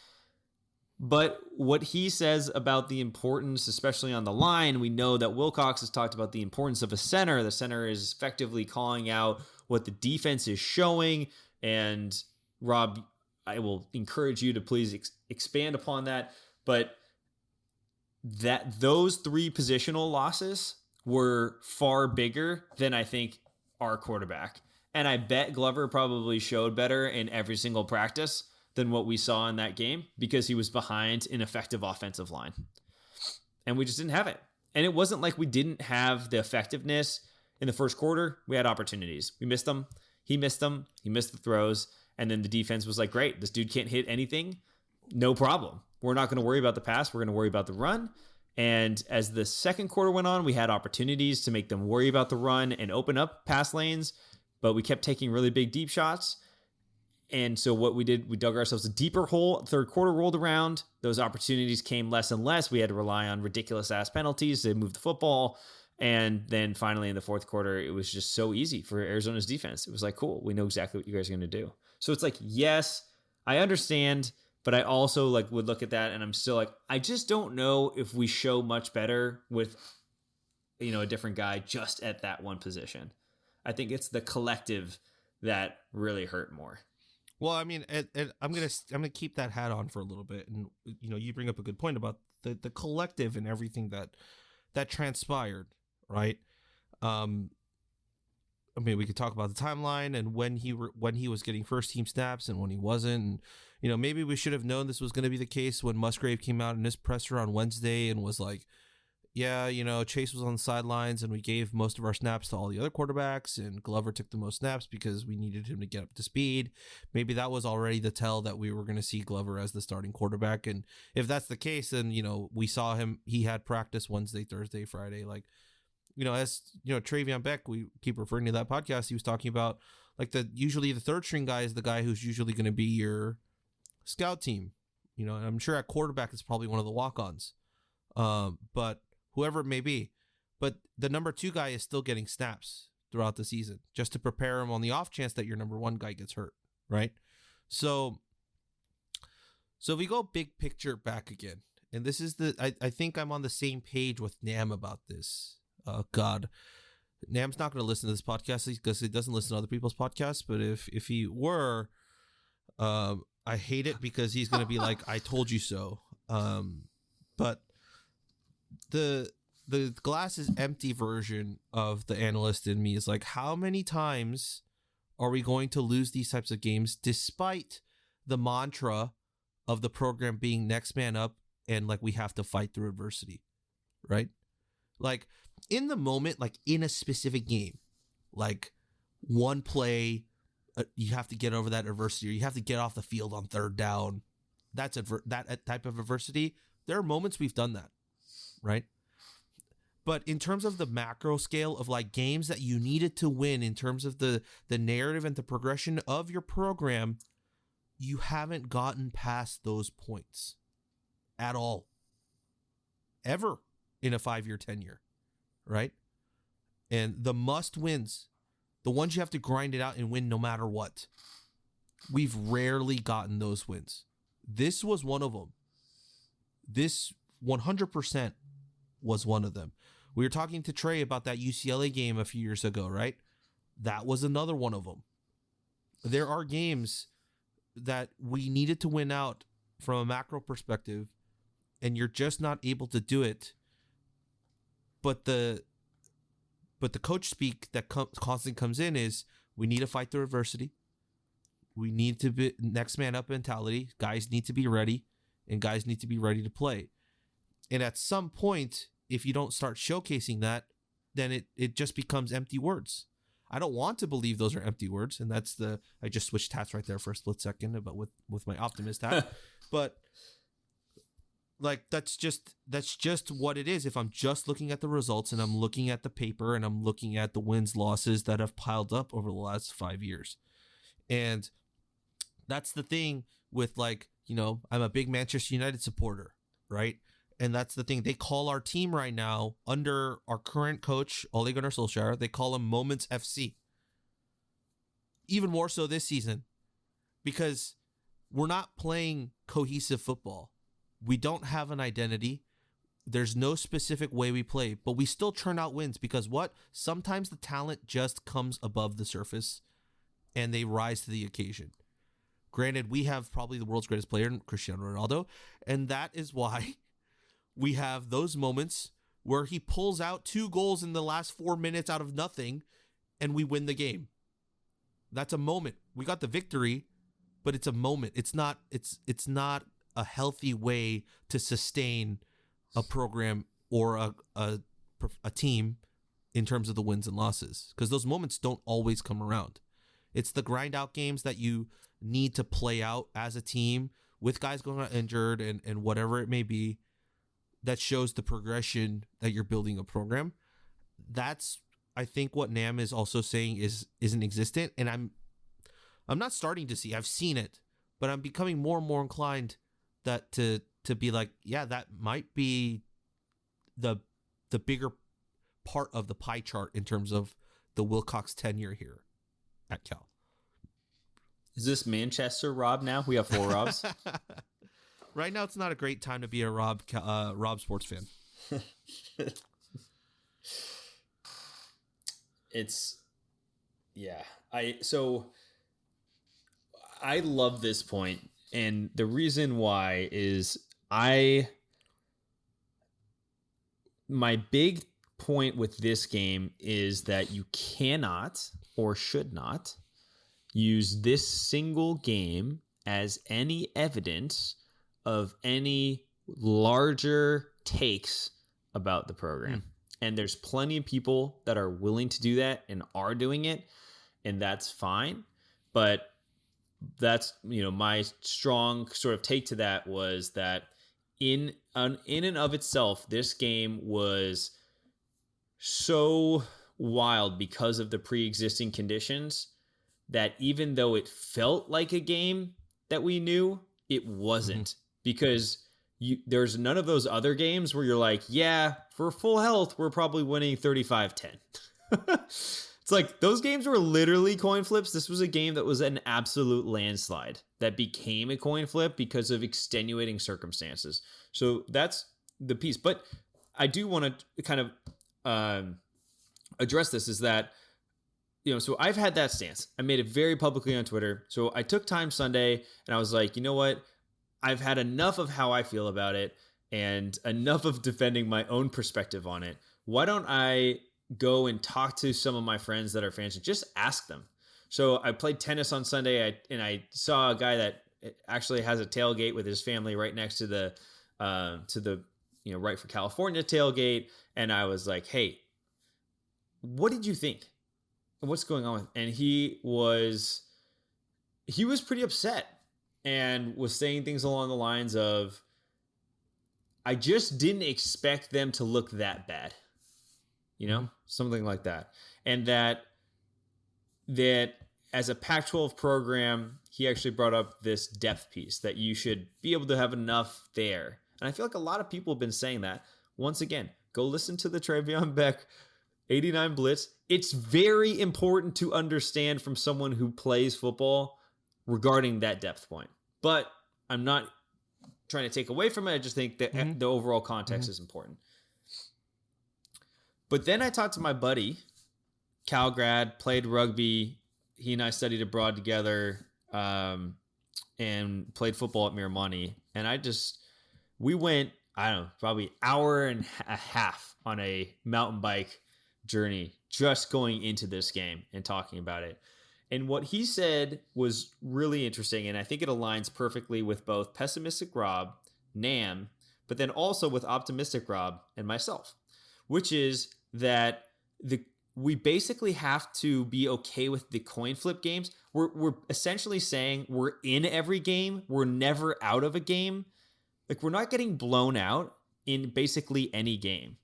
But what he says about the importance, especially on the line, we know that Wilcox has talked about the importance of a center. The center is effectively calling out what the defense is showing. And Rob, I will encourage you to please expand upon that. But that those three positional losses were far bigger than I think our quarterback. And I bet Glover probably showed better in every single practice than what we saw in that game because he was behind an effective offensive line. And we just didn't have it. And it wasn't like we didn't have the effectiveness in the first quarter. We had opportunities. We missed them. He missed them. He missed the throws. And then the defense was like, great, this dude can't hit anything. No problem. We're not going to worry about the pass. We're going to worry about the run. And as the second quarter went on, we had opportunities to make them worry about the run and open up pass lanes. But we kept taking really big deep shots. And so what we did, we dug ourselves a deeper hole. Third quarter rolled around. Those opportunities came less and less. We had to rely on ridiculous ass penalties to move the football. And then finally in the fourth quarter, it was just so easy for Arizona's defense. It was like, cool, we know exactly what you guys are going to do. So it's like, yes, I understand. But I also like would look at that and I'm still like, I just don't know if we show much better with, a different guy just at that one position. I think it's the collective that really hurt more. Well, I mean, I'm gonna keep that hat on for a little bit, and you bring up a good point about the collective and everything that transpired, right? I mean, we could talk about the timeline and when he was getting first team snaps and when he wasn't. And, maybe we should have known this was going to be the case when Musgrave came out in his presser on Wednesday and was like, yeah, Chase was on the sidelines and we gave most of our snaps to all the other quarterbacks, and Glover took the most snaps because we needed him to get up to speed. Maybe that was already the tell that we were going to see Glover as the starting quarterback. And if that's the case, then, we saw him, he had practice Wednesday, Thursday, Friday. Like, as, Travion Beck, we keep referring to that podcast. He was talking about like usually the third string guy is the guy who's usually going to be your scout team, and I'm sure at quarterback it's probably one of the walk-ons. But whoever it may be, but the number 2 guy is still getting snaps throughout the season just to prepare him on the off chance that your number 1 guy gets hurt, right? So if we go big picture back again, and this is I think I'm on the same page with Nam about this. God, Nam's not going to listen to this podcast because he doesn't listen to other people's podcasts, but if he were, I hate it because he's going to be like, I told you so. But the glass is empty version of the analyst in me is like, how many times are we going to lose these types of games despite the mantra of the program being next man up and like we have to fight through adversity, right? Like in the moment, like in a specific game, like one play, you have to get over that adversity, or you have to get off the field on third down. That's that type of adversity. There are moments we've done that, right? But in terms of the macro scale of like games that you needed to win, in terms of the narrative and the progression of your program, you haven't gotten past those points at all, ever in a 5-year tenure, right? And the must wins, the ones you have to grind it out and win no matter what, we've rarely gotten those wins. This was one of them. This 100% was one of them. We were talking to Trey about that UCLA game a few years ago, right? That was another one of them. There are games that we needed to win out from a macro perspective, and you're just not able to do it. But the coach speak that constantly comes in is, we need to fight through adversity. We need to be next man up mentality. Guys need to be ready, and guys need to be ready to play. And at some point, if you don't start showcasing that, then it just becomes empty words. I don't want to believe those are empty words, and that's I just switched hats right there for a split second, but with my optimist hat. But like that's just what it is. If I'm just looking at the results and I'm looking at the paper and I'm looking at the wins losses that have piled up over the last 5 years. And that's the thing with like, I'm a big Manchester United supporter, right? And that's the thing. They call our team right now, under our current coach, Ole Gunnar Solskjaer, they call him Moments FC. Even more so this season, because we're not playing cohesive football. We don't have an identity. There's no specific way we play, but we still churn out wins because what? Sometimes the talent just comes above the surface and they rise to the occasion. Granted, we have probably the world's greatest player, Cristiano Ronaldo, and that is why we have those moments where he pulls out 2 goals in the last 4 minutes out of nothing and we win the game. That's a moment. We got the victory, but it's a moment. It's not a healthy way to sustain a program or a team in terms of the wins and losses, because those moments don't always come around. It's the grind out games that you need to play out as a team with guys going out injured and whatever it may be, that shows the progression that you're building a program. That's, I think, what Nam is also saying isn't existent. And I'm not starting to see, I've seen it, but I'm becoming more and more inclined that to be like, yeah, that might be the bigger part of the pie chart in terms of the Wilcox tenure here at Cal. Is this Manchester Rob now? We have 4 Robs. Right now, it's not a great time to be a Rob sports fan. I love this point, and the reason why is my big point with this game is that you cannot or should not use this single game as any evidence of any larger takes about the program. And there's plenty of people that are willing to do that and are doing it, and that's fine. But that's, my strong sort of take to that was that in and of itself, this game was so wild because of the pre-existing conditions that even though it felt like a game that we knew, it wasn't, because there's none of those other games where you're like, yeah, for full health, we're probably winning 35-10. It's like those games were literally coin flips. This was a game that was an absolute landslide that became a coin flip because of extenuating circumstances. So that's the piece. But I do want to kind of address this, is that, so I've had that stance. I made it very publicly on Twitter. So I took time Sunday and I was like, you know what? I've had enough of how I feel about it and enough of defending my own perspective on it. Why don't I go and talk to some of my friends that are fans and just ask them? So I played tennis on Sunday, and I saw a guy that actually has a tailgate with his family right next to the Right for California tailgate. And I was like, hey, what did you think? What's going on? And he was pretty upset and was saying things along the lines of, I just didn't expect them to look that bad. Something like that. And that as a Pac-12 program, he actually brought up this depth piece, that you should be able to have enough there. And I feel like a lot of people have been saying that. Once again, go listen to the Travion Beck 89 Blitz. It's very important to understand from someone who plays football regarding that depth point. But I'm not trying to take away from it. I just think that the overall context is important. But then I talked to my buddy, Cal grad, played rugby. He and I studied abroad together, and played football at Miramani. And we went, I don't know, probably hour and a half on a mountain bike journey just going into this game and talking about it. And what he said was really interesting, and I think it aligns perfectly with both Pessimistic Rob, Nam, but then also with Optimistic Rob and myself, which is that we basically have to be okay with the coin flip games. We're essentially saying we're in every game. We're never out of a game. Like, we're not getting blown out in basically any game,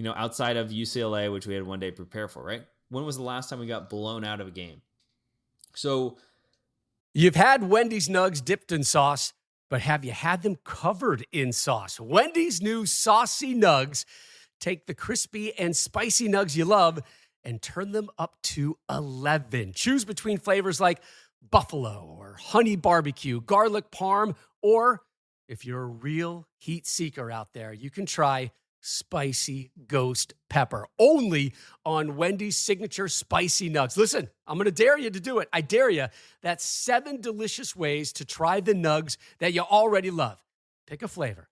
outside of UCLA, which we had one day to prepare for, right? When was the last time we got blown out of a game? So you've had Wendy's nugs dipped in sauce, but have you had them covered in sauce? Wendy's new saucy nugs take the crispy and spicy nugs you love and turn them up to 11. Choose between flavors like buffalo or honey barbecue, garlic parm, or if you're a real heat seeker out there, you can try spicy ghost pepper, only on Wendy's signature spicy nugs. Listen, I'm going to dare you to do it. I dare you. That's 7 delicious ways to try the nugs that you already love. Pick a flavor.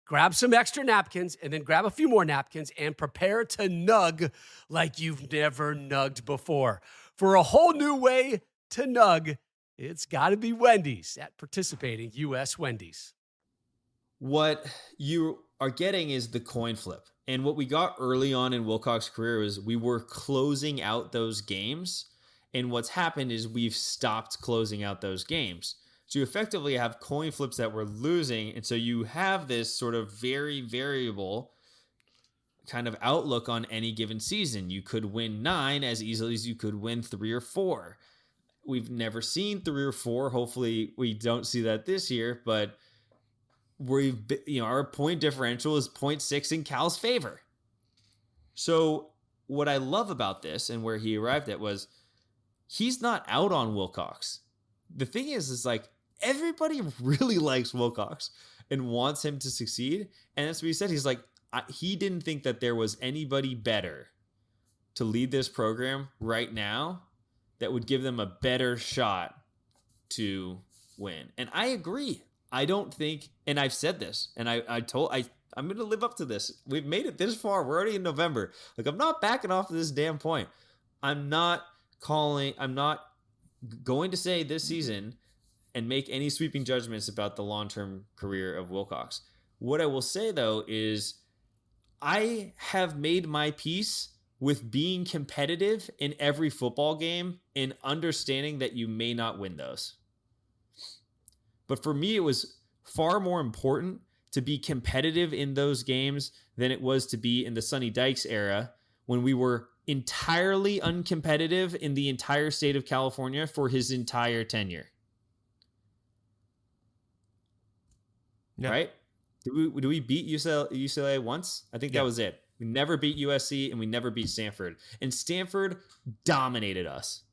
Grab some extra napkins, and then grab a few more napkins and prepare to nug like you've never nugged before. For a whole new way to nug, it's got to be Wendy's at participating U.S. Wendy's. What you are getting is the coin flip. And what we got early on in Wilcox's career was we were closing out those games. And what's happened is we've stopped closing out those games. So you effectively have coin flips that we're losing. And so you have this sort of very variable kind of outlook on any given season. You could win 9 as easily as you could win 3 or 4. We've never seen 3 or 4. Hopefully we don't see that this year, but our point differential is 0.6 in Cal's favor. So what I love about this and where he arrived at was he's not out on Wilcox. The thing is like everybody really likes Wilcox and wants him to succeed. And that's what he said. He's like, he didn't think that there was anybody better to lead this program right now that would give them a better shot to win. And I agree. I don't think, and I've said this, and I'm going to live up to this. We've made it this far. We're already in November. Like, I'm not backing off of this damn point. I'm not going to say this season and make any sweeping judgments about the long-term career of Wilcox. What I will say, though, is I have made my peace with being competitive in every football game and understanding that you may not win those. But for me, it was far more important to be competitive in those games than it was to be in the Sonny Dykes era when we were entirely uncompetitive in the entire state of California for his entire tenure. Yeah. Right? Do we beat UCLA once? I think that was it. We never beat USC and we never beat Stanford. And Stanford dominated us.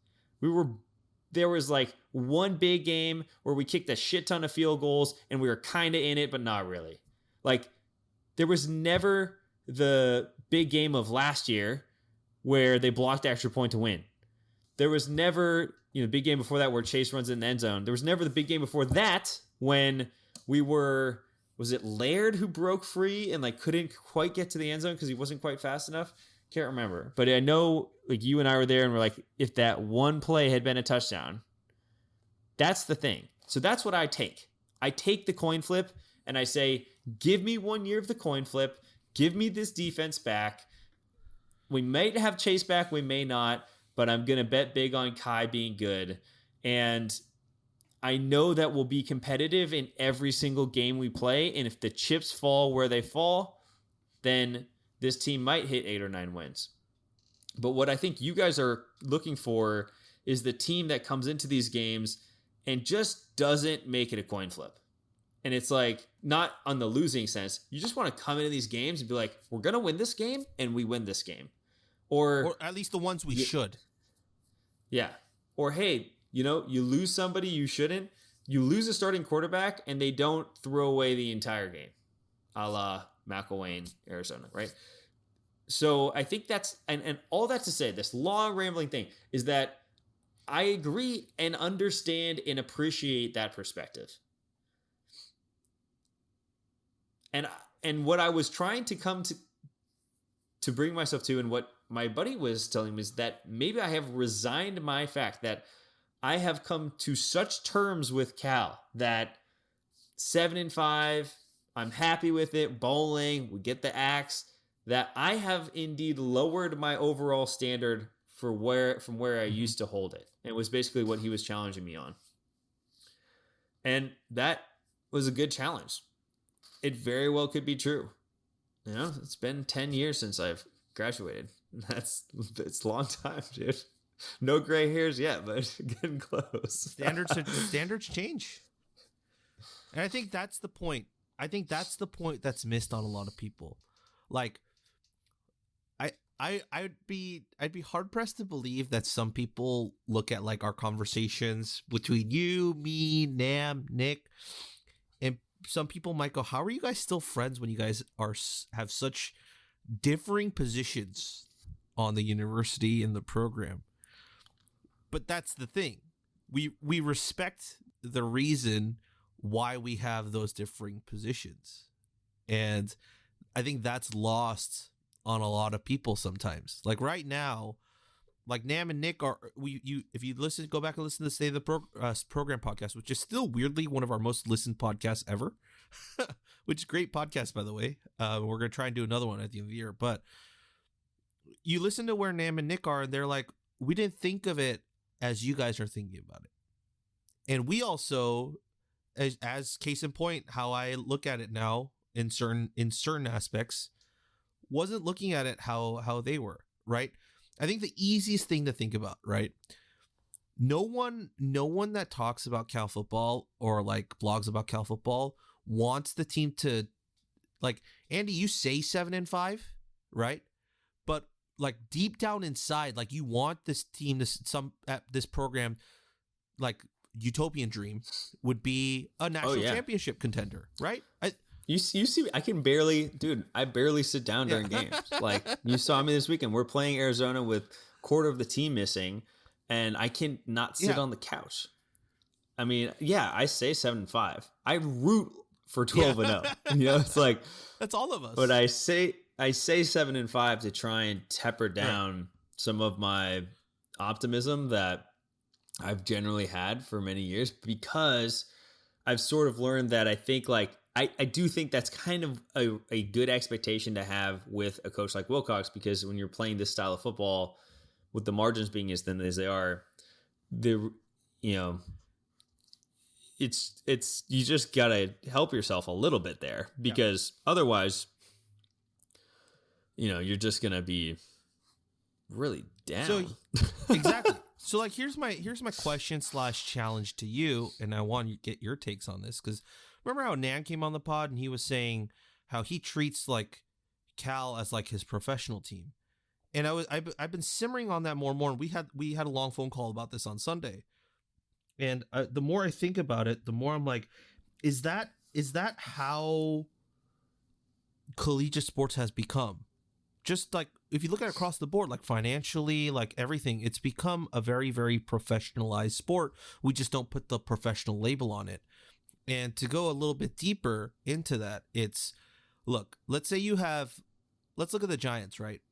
There was like one big game where we kicked a shit ton of field goals and we were kind of in it, but not really. Like, there was never the big game of last year where they blocked the extra point to win. There was never, the big game before that where Chase runs in the end zone. There was never the big game before that when we were, was it Laird who broke free and like couldn't quite get to the end zone because he wasn't quite fast enough? Can't remember. But I know like you and I were there and we're like, if that one play had been a touchdown, that's the thing. So that's what I take. I take the coin flip and I say, give me 1 year of the coin flip. Give me this defense back. We might have Chase back. We may not, but I'm going to bet big on Kai being good. And I know that we'll be competitive in every single game we play. And if the chips fall where they fall, then this team might hit 8 or 9 wins. But what I think you guys are looking for is the team that comes into these games and just doesn't make it a coin flip. And it's like, not on the losing sense. You just want to come into these games and be like, we're going to win this game, and we win this game. Or at least the ones we should. Yeah. Or, hey, you lose somebody you shouldn't. You lose a starting quarterback, and they don't throw away the entire game. A la McElwain, Arizona, right? So I think that's, and all that to say, this long rambling thing is that I agree and understand and appreciate that perspective. And what I was trying to come to bring myself to, and what my buddy was telling me, is that maybe I have resigned my fact that I have come to such terms with Cal that 7-5, I'm happy with it. Bowling, we get the axe. That I have indeed lowered my overall standard from where I used to hold it. And it was basically what he was challenging me on. And that was a good challenge. It very well could be true. It's been 10 years since I've graduated. It's a long time, dude. No gray hairs yet, but getting close. Standards change. And I think that's the point. That's missed on a lot of people. Like, I'd be hard pressed to believe that some people look at like our conversations between you, me, Nam, Nick, and some people might go, "How are you guys still friends when you guys have such differing positions on the university and the program?" But that's the thing. We respect the reason why we have those differing positions, and I think that's lost on a lot of people sometimes. Like right now, like Nam and Nick are if you go back and listen to the State of the Program podcast, which is still weirdly one of our most listened podcasts ever, which is a great podcast, by the way. We're gonna try and do another one at the end of the year. But you listen to where Nam and Nick are, and they're like, we didn't think of it as you guys are thinking about it. And we also, as case in point, how I look at it now in certain aspects, wasn't looking at it how they were, right? I think the easiest thing to think about, right? No one that talks about Cal football or like blogs about Cal football wants the team to, like, Andy, you say 7-5, right? But like deep down inside, like you want this team this program, like utopian dream would be a national championship contender, right? You see, I barely sit down during games. Like, you saw me this weekend. We're playing Arizona with quarter of the team missing, and I can not sit on the couch. I mean, I say 7-5. I root for 12-0. It's like, that's all of us. But I say 7-5 to try and temper down some of my optimism that I've generally had for many years, because I've sort of learned that I think like I do think that's kind of a good expectation to have with a coach like Wilcox, because when you're playing this style of football, with the margins being as thin as they are, it's you just gotta help yourself a little bit there, because otherwise, you're just gonna be really down. So exactly. So like here's my question / challenge to you, and I want you to get your takes on this, because remember how Nan came on the pod and he was saying how he treats like Cal as like his professional team, and I've been simmering on that more and more. And we had a long phone call about this on Sunday, and the more I think about it, the more I'm like, is that how collegiate sports has become? Just like if you look at it across the board, like financially, like everything, it's become a very, very professionalized sport. We just don't put the professional label on it. And to go a little bit deeper into that, let's look at the Giants, right?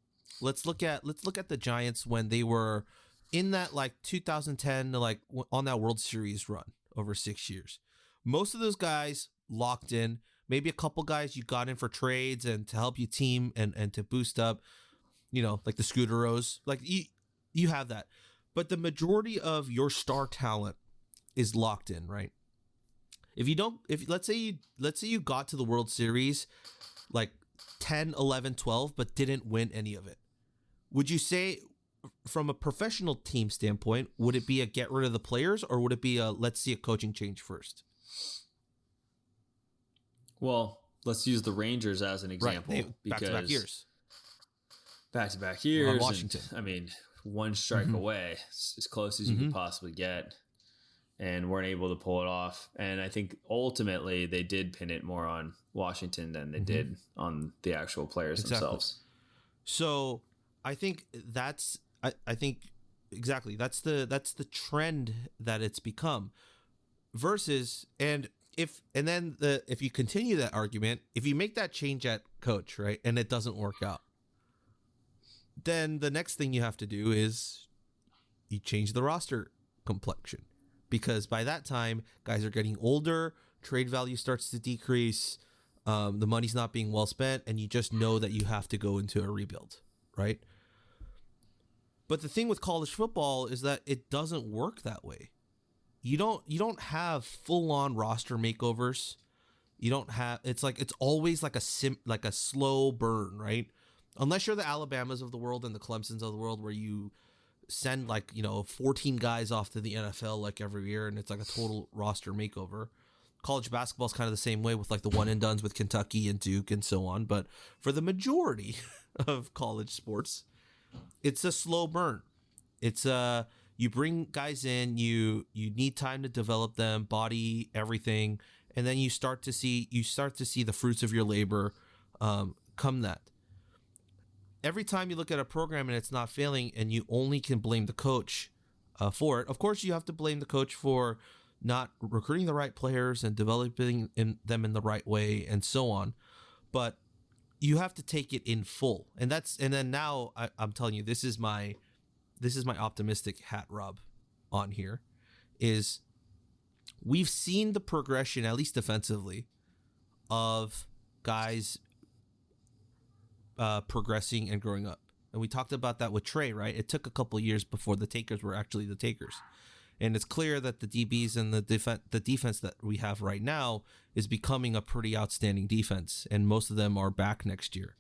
Let's look at the Giants when they were in that like 2010, like on that World Series run over 6 years. Most of those guys locked in. Maybe a couple guys you got in for trades and to help you team and to boost up, like the Scuderos. Like you have that. But the majority of your star talent is locked in, right? If let's say you got to the World Series like 10, 11, 12, but didn't win any of it, would you say from a professional team standpoint, would it be a get rid of the players, or would it be a let's see a coaching change first? Well, let's use the Rangers as an example. Right. Back-to-back years. Back-to-back years. On Washington. And, one strike away, as close as you could possibly get, and weren't able to pull it off. And I think ultimately they did pin it more on Washington than they did on the actual players themselves. So I think that's exactly that's the trend that it's become. Versus if you continue that argument, if you make that change at coach, right, and it doesn't work out, then the next thing you have to do is you change the roster complexion, because by that time guys are getting older, trade value starts to decrease, the money's not being well spent, and you just know that you have to go into a rebuild, right? But the thing with college football is that it doesn't work that way. You don't have full on roster makeovers. You don't have, it's always like a slow burn, right? Unless you're the Alabamas of the world and the Clemsons of the world, where you send 14 guys off to the NFL like every year, and it's like a total roster makeover. College basketball is kind of the same way, with like the one and dones with Kentucky and Duke and so on. But for the majority of college sports, it's a slow burn. It's you bring guys in, you need time to develop them, body, everything, and then you start to see the fruits of your labor come that. Every time you look at a program and it's not failing, and you only can blame the coach for it. Of course, you have to blame the coach for not recruiting the right players and developing them in the right way and so on. But you have to take it in full, and then now I'm telling you, this is my optimistic hat rub on here, is we've seen the progression, at least defensively, of guys progressing and growing up. And we talked about that with Trey, right? It took a couple years before the takers were actually the takers. And it's clear that the DBs and the defense that we have right now is becoming a pretty outstanding defense, and most of them are back next year.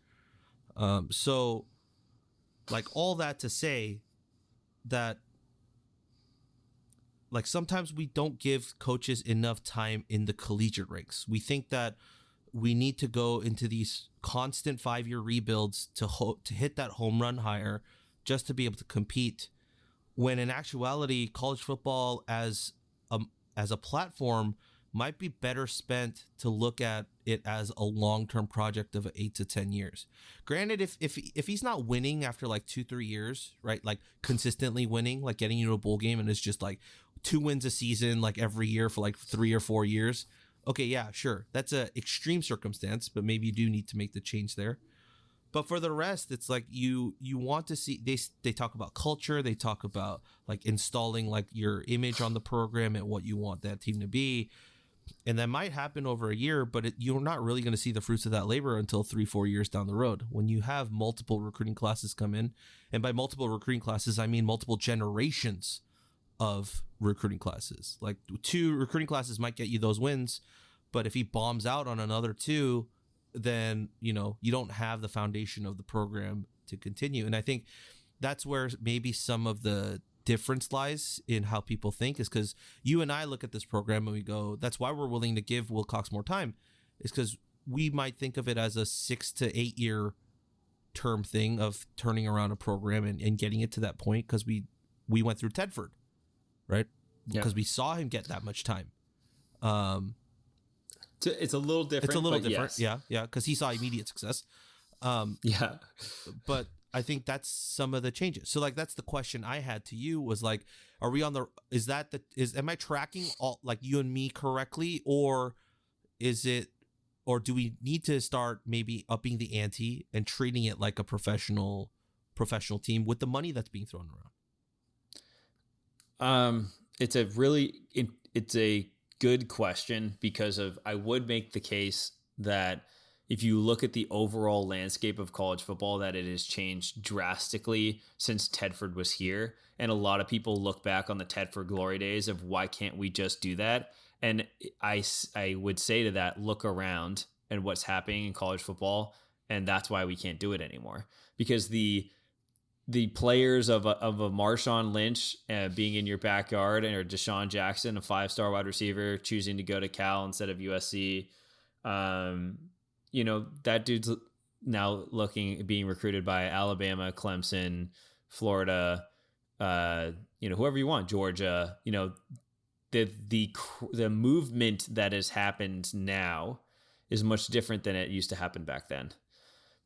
So like all that to say that like sometimes we don't give coaches enough time in the collegiate ranks. We think that we need to go into these constant 5-year rebuilds to hit that home run hire just to be able to compete, when in actuality college football as a platform might be better spent to look at it as a long-term project of 8 to 10 years. Granted, if he's not winning after like 2-3 years, right, like consistently winning, like getting into a bowl game and it's just like 2 wins a season like every year for like 3 or 4 years, okay, yeah, sure, that's a extreme circumstance, but maybe you do need to make the change there. But for the rest, it's like you want to see, they talk about culture, they talk about like installing like your image on the program and what you want that team to be. And that might happen over a year, but you're not really going to see the fruits of that labor until 3-4 years down the road when you have multiple recruiting classes come in. And by multiple recruiting classes, I mean multiple generations of recruiting classes. Like 2 recruiting classes might get you those wins, but if he bombs out on another 2, then, you know, you don't have the foundation of the program to continue. And I think that's where maybe some of the difference lies in how people think, is because you and I look at this program and we go, that's why we're willing to give Wilcox more time, is because we might think of it as a 6 to 8 year term thing of turning around a program and getting it to that point, because we went through Tedford, right? Because we saw him get that much time. It's a little different. It's a little different. Yes. Yeah, because he saw immediate success. But I think that's some of the changes. So like, that's the question I had to you, was like, are we on the, am I tracking all, like, you and me correctly, or or do we need to start maybe upping the ante and treating it like a professional team with the money that's being thrown around? It's a good question, because I would make the case that if you look at the overall landscape of college football, that it has changed drastically since Tedford was here. And a lot of people look back on the Tedford glory days of, why can't we just do that? And I would say to that, look around and what's happening in college football. And that's why we can't do it anymore, because the players of a Marshawn Lynch being in your backyard, or Deshaun Jackson, a 5-star wide receiver, choosing to go to Cal instead of USC. You know, that dude's now being recruited by Alabama, Clemson, Florida, whoever you want, Georgia. You know, the movement that has happened now is much different than it used to happen back then.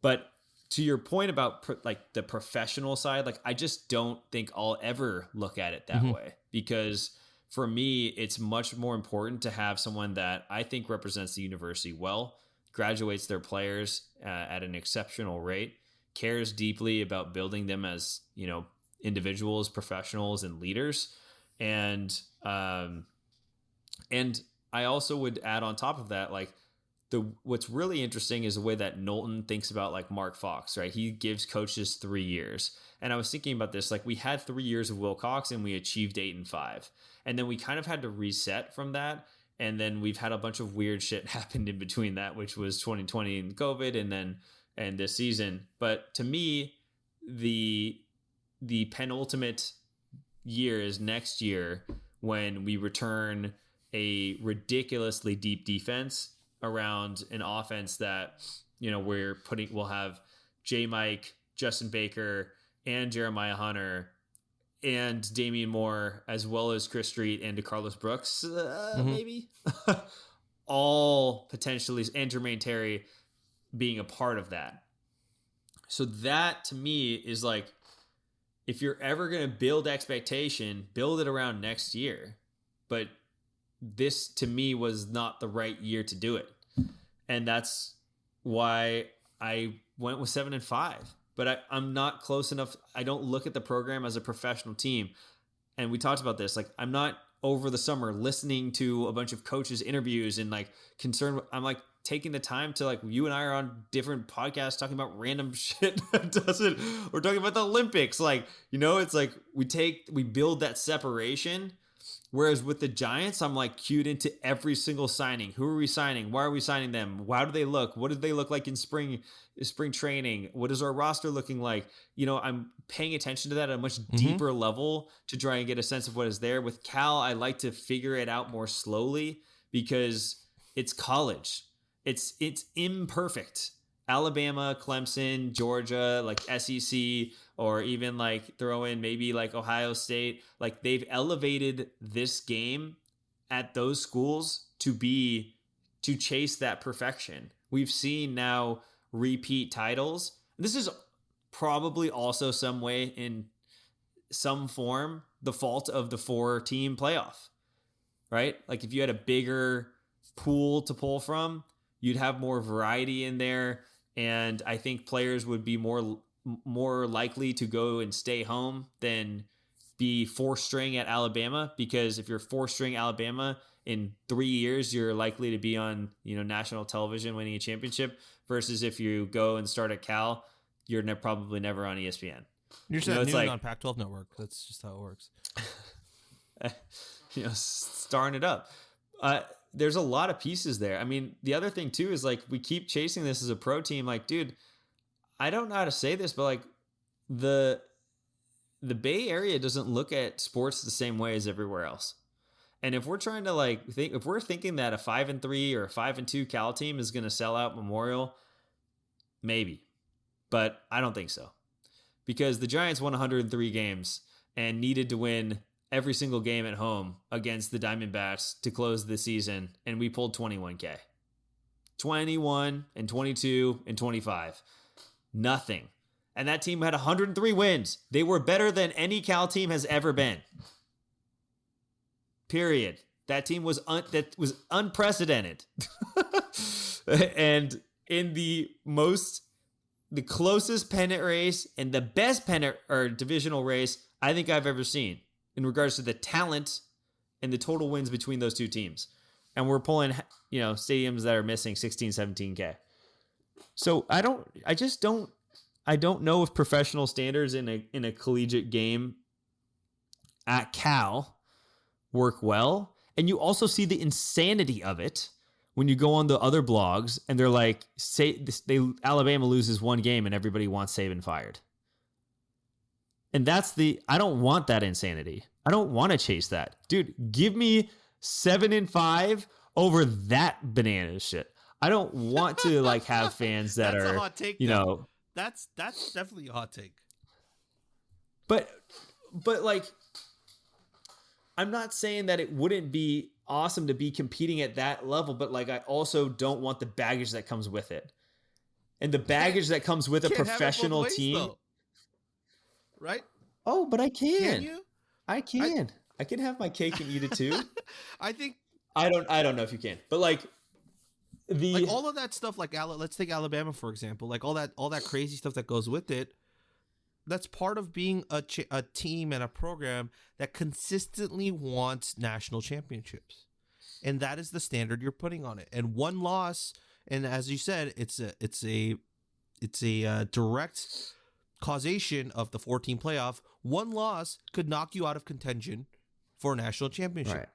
But to your point about like the professional side, like, I just don't think I'll ever look at it that way, because for me, it's much more important to have someone that I think represents the university well, graduates their players at an exceptional rate, cares deeply about building them as, you know, individuals, professionals, and leaders. And I also would add on top of that, like, what's really interesting is the way that Knowlton thinks about, like, Mark Fox, right? He gives coaches 3 years. And I was thinking about this, like, we had 3 years of Wilcox and we achieved 8-5. And then we kind of had to reset from that. And then we've had a bunch of weird shit happen in between that, which was 2020 and COVID, and this season. But to me, the penultimate year is next year, when we return a ridiculously deep defense around an offense that, you know, we'll have J. Mike, Justin Baker, and Jeremiah Hunter, and Damian Moore, as well as Chris Street and DeCarlos Brooks, maybe, all potentially, and Jermaine Terry being a part of that. So that, to me, is like, if you're ever going to build expectation, build it around next year. But this, to me, was not the right year to do it. And that's why I went with 7-5. But I'm not close enough. I don't look at the program as a professional team. And we talked about this. Like, I'm not over the summer listening to a bunch of coaches' interviews and, like, concerned. I'm, like, taking the time to, like, you and I are on different podcasts talking about random shit that we're talking about the Olympics. Like, you know, it's like we build that separation. Whereas with the Giants, I'm, like, cued into every single signing. Who are we signing? Why are we signing them? How do they look? What do they look like in spring training? What is our roster looking like? You know, I'm paying attention to that at a much deeper level to try and get a sense of what is there. With Cal, I like to figure it out more slowly, because it's college. It's imperfect. Alabama, Clemson, Georgia, like SEC, or even, like, throw in maybe, like, Ohio State. Like, they've elevated this game at those schools to chase that perfection. We've seen now repeat titles. This is probably also some way, in some form, the fault of the 4-team playoff, right? Like, if you had a bigger pool to pull from, you'd have more variety in there. And I think players would be more likely to go and stay home than be 4-string at Alabama, because if you're 4-string Alabama in 3 years you're likely to be on, national television winning a championship, versus if you go and start at Cal, you're probably never on ESPN. You're just at noon on Pac-12 network. That's just how it works. Starring it up. There's a lot of pieces there. I mean, the other thing too is like, we keep chasing this as a pro team. Like, dude, I don't know how to say this, but like the Bay Area doesn't look at sports the same way as everywhere else. And if we're trying to if we're thinking that a 5-3 or a 5-2 Cal team is going to sell out Memorial, maybe, but I don't think so, because the Giants won 103 games and needed to win every single game at home against the Diamondbacks to close the season, and we pulled 21K. 21 and 22 and 25. Nothing. And that team had 103 wins. They were better than any Cal team has ever been. Period. That team was unprecedented. And in the closest pennant race and the best pennant or divisional race I think I've ever seen, in regards to the talent and the total wins between those two teams. And we're pulling, stadiums that are missing 16, 17K. So I don't know if professional standards in a collegiate game at Cal work well. And you also see the insanity of it when you go on the other blogs and they're like, Alabama loses one game and everybody wants Saban fired. And I don't want that insanity. I don't want to chase that. Dude, give me 7-5 over that banana shit. I don't want to have fans that That's are, a hot take, That's definitely a hot take. But I'm not saying that it wouldn't be awesome to be competing at that level, but I also don't want the baggage that comes with it. And the baggage that comes with a professional team. Though. Right? Oh, but I can. Can you? I can. I can have my cake and eat it too. I think I don't know if you can. But all of that stuff, let's take Alabama for example, all that crazy stuff that goes with it. That's part of being a team and a program that consistently wants national championships. And that is the standard you're putting on it. And one loss, and as you said, it's a direct causation of the 14 playoff. One loss could knock you out of contention for a national championship. Right.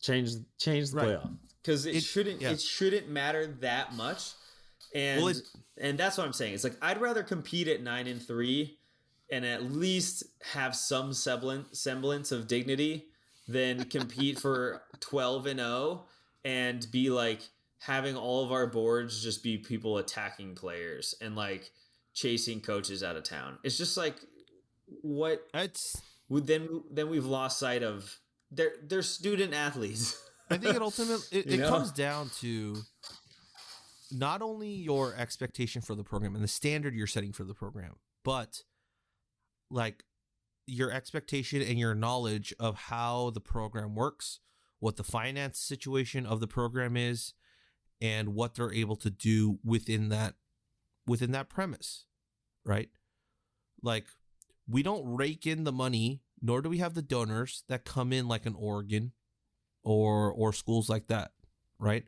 Change the playoff, because it shouldn't matter that much. And and that's what I'm saying. It's I'd rather compete at 9-3 and at least have some semblance of dignity than compete for 12-0 and be having all of our boards just be people attacking players and chasing coaches out of town. It's just what then we've lost sight of they're student athletes. I think it ultimately it comes down to not only your expectation for the program and the standard you're setting for the program, but your expectation and your knowledge of how the program works, what the finance situation of the program is, and what they're able to do within that premise, right? We don't rake in the money, nor do we have the donors that come in like an Oregon or schools like that, right?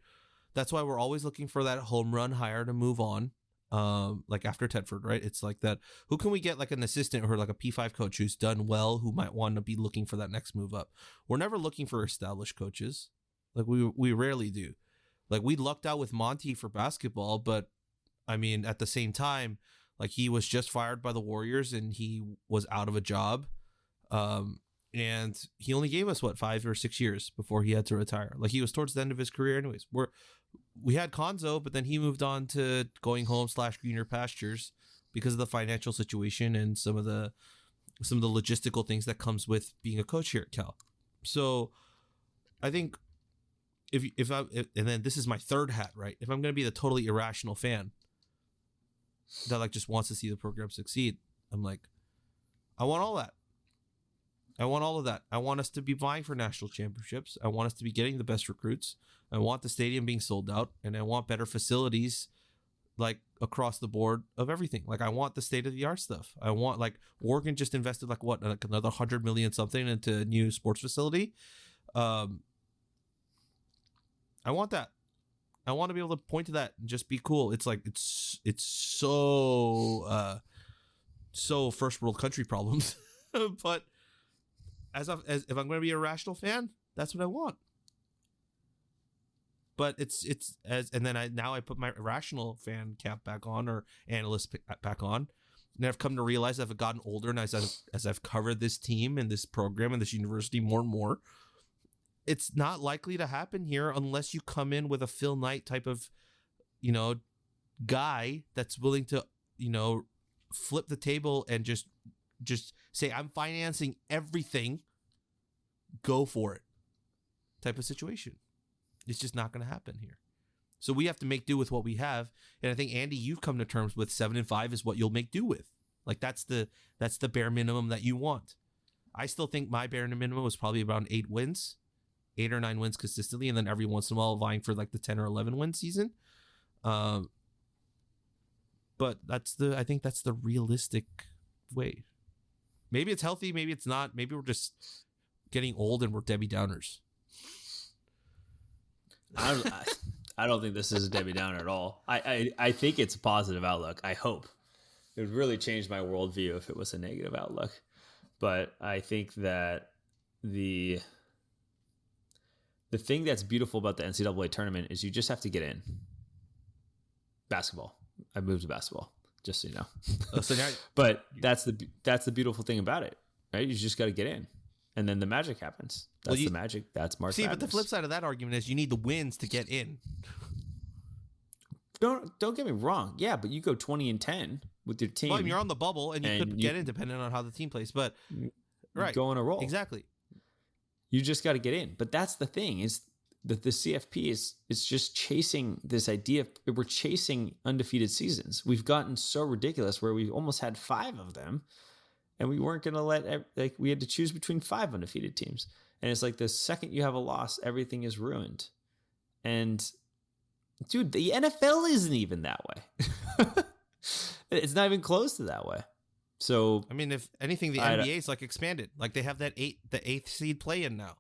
That's why we're always looking for that home run hire to move on, after Tedford, right? It's that, who can we get an assistant or a P5 coach who's done well, who might want to be looking for that next move up? We're never looking for established coaches. We rarely do. We lucked out with Monty for basketball, but I mean, at the same time, he was just fired by the Warriors and he was out of a job. And he only gave us 5 or 6 years before he had to retire. He was towards the end of his career anyways. We had Konzo, but then he moved on to going home / greener pastures because of the financial situation and some of the logistical things that comes with being a coach here at Cal. So I think and then this is my third hat, right? If I'm going to be the totally irrational fan that just wants to see the program succeed, I'm I want all that. I want all of that. I want us to be vying for national championships. I want us to be getting the best recruits. I want the stadium being sold out, and I want better facilities across the board of everything. I want the state-of-the-art stuff. I want Oregon just invested another $100 million something into a new sports facility. I want that. I want to be able to point to that and just be cool. It's like it's so first world country problems. But as if I'm going to be a rational fan, that's what I want. But and then I put my rational fan cap back on, or analyst back on, and I've come to realize I've gotten older, and as I've covered this team and this program and this university more and more, it's not likely to happen here unless you come in with a Phil Knight type of, guy that's willing to, flip the table and just say, I'm financing everything, go for it type of situation. It's just not going to happen here. So we have to make do with what we have. And I think, Andy, you've come to terms with 7-5 is what you'll make do with. Like that's the bare minimum that you want. I still think my bare minimum was probably around 8 wins. 8 or 9 wins consistently, and then every once in a while vying for like the 10 or 11 win season. But I think that's the realistic way. Maybe it's healthy, maybe it's not. Maybe we're just getting old and we're Debbie Downers. I don't think this is a Debbie Downer at all. I think it's a positive outlook. I hope. It would really change my worldview if it was a negative outlook. But I think that the thing that's beautiful about the NCAA tournament is you just have to get in. Basketball. I moved to basketball, just so you know. But that's the beautiful thing about it, right? You just got to get in, and then the magic happens. That's the magic. That's March Madness. But the flip side of that argument is you need the wins to get in. Don't get me wrong. Yeah, but you go 20-10 with your team. Well, you're on the bubble, and you could get in depending on how the team plays. But right, go on a roll. Exactly. You just got to get in. But that's the thing, is that the CFP is just chasing this idea of, we're chasing undefeated seasons. We've gotten so ridiculous where we almost had 5 of them, and we weren't going to we had to choose between 5 undefeated teams. And it's like the second you have a loss, everything is ruined. And dude, the NFL isn't even that way. It's not even close to that way. So I mean, if anything, the NBA is like expanded. Like they have the 8th seed play in now.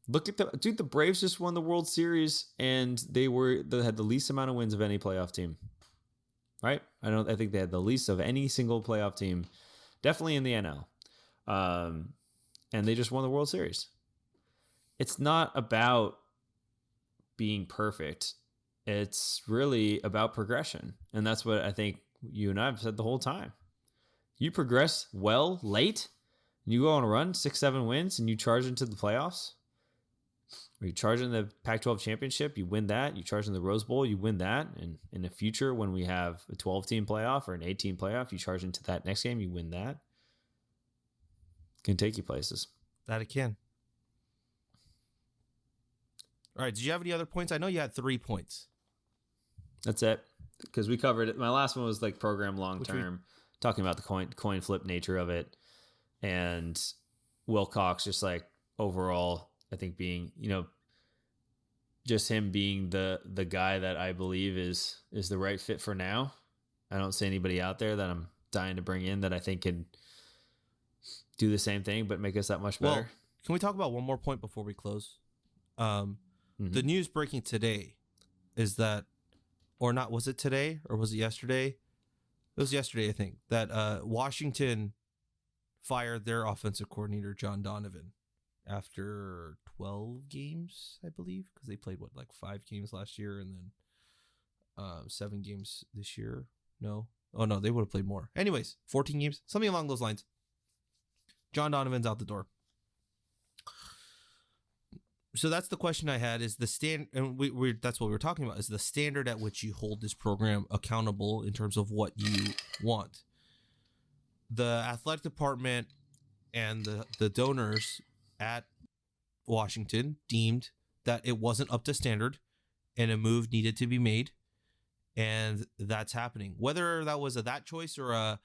Look at the Braves just won the World Series, and they had the least amount of wins of any playoff team. Right? I think they had the least of any single playoff team, definitely in the NL. And they just won the World Series. It's not about being perfect. It's really about progression. And that's what I think you and I have said the whole time. You progress well late, and you go on a run, 6-7 wins, and you charge into the playoffs. Or you charge in the Pac-12 championship, you win that. You charge in the Rose Bowl, you win that. And in the future, when we have a 12-team playoff or an 8-team playoff, you charge into that next game, you win that. Can take you places. That it can. All right. Did you have any other points? I know you had 3 points. That's it. Because we covered it. My last one was like program long term, talking about the coin flip nature of it. And Wilcox just like overall, I think being, just him being the guy that I believe is the right fit for now. I don't see anybody out there that I'm dying to bring in that I think could do the same thing, but make us that much better. Well, can we talk about one more point before we close? The news breaking today is that, or not, was it today or was it yesterday? It was yesterday, I think, that Washington fired their offensive coordinator, John Donovan, after 12 games, I believe, because they played, 5 games last year and then 7 games this year? No. Oh, no, they would have played more. Anyways, 14 games, something along those lines. John Donovan's out the door. So that's the question I had, is the stand, and that's what we were talking about, is the standard at which you hold this program accountable in terms of what you want. The athletic department and the donors at Washington deemed that it wasn't up to standard and a move needed to be made, and that's happening. Whether that was that choice or a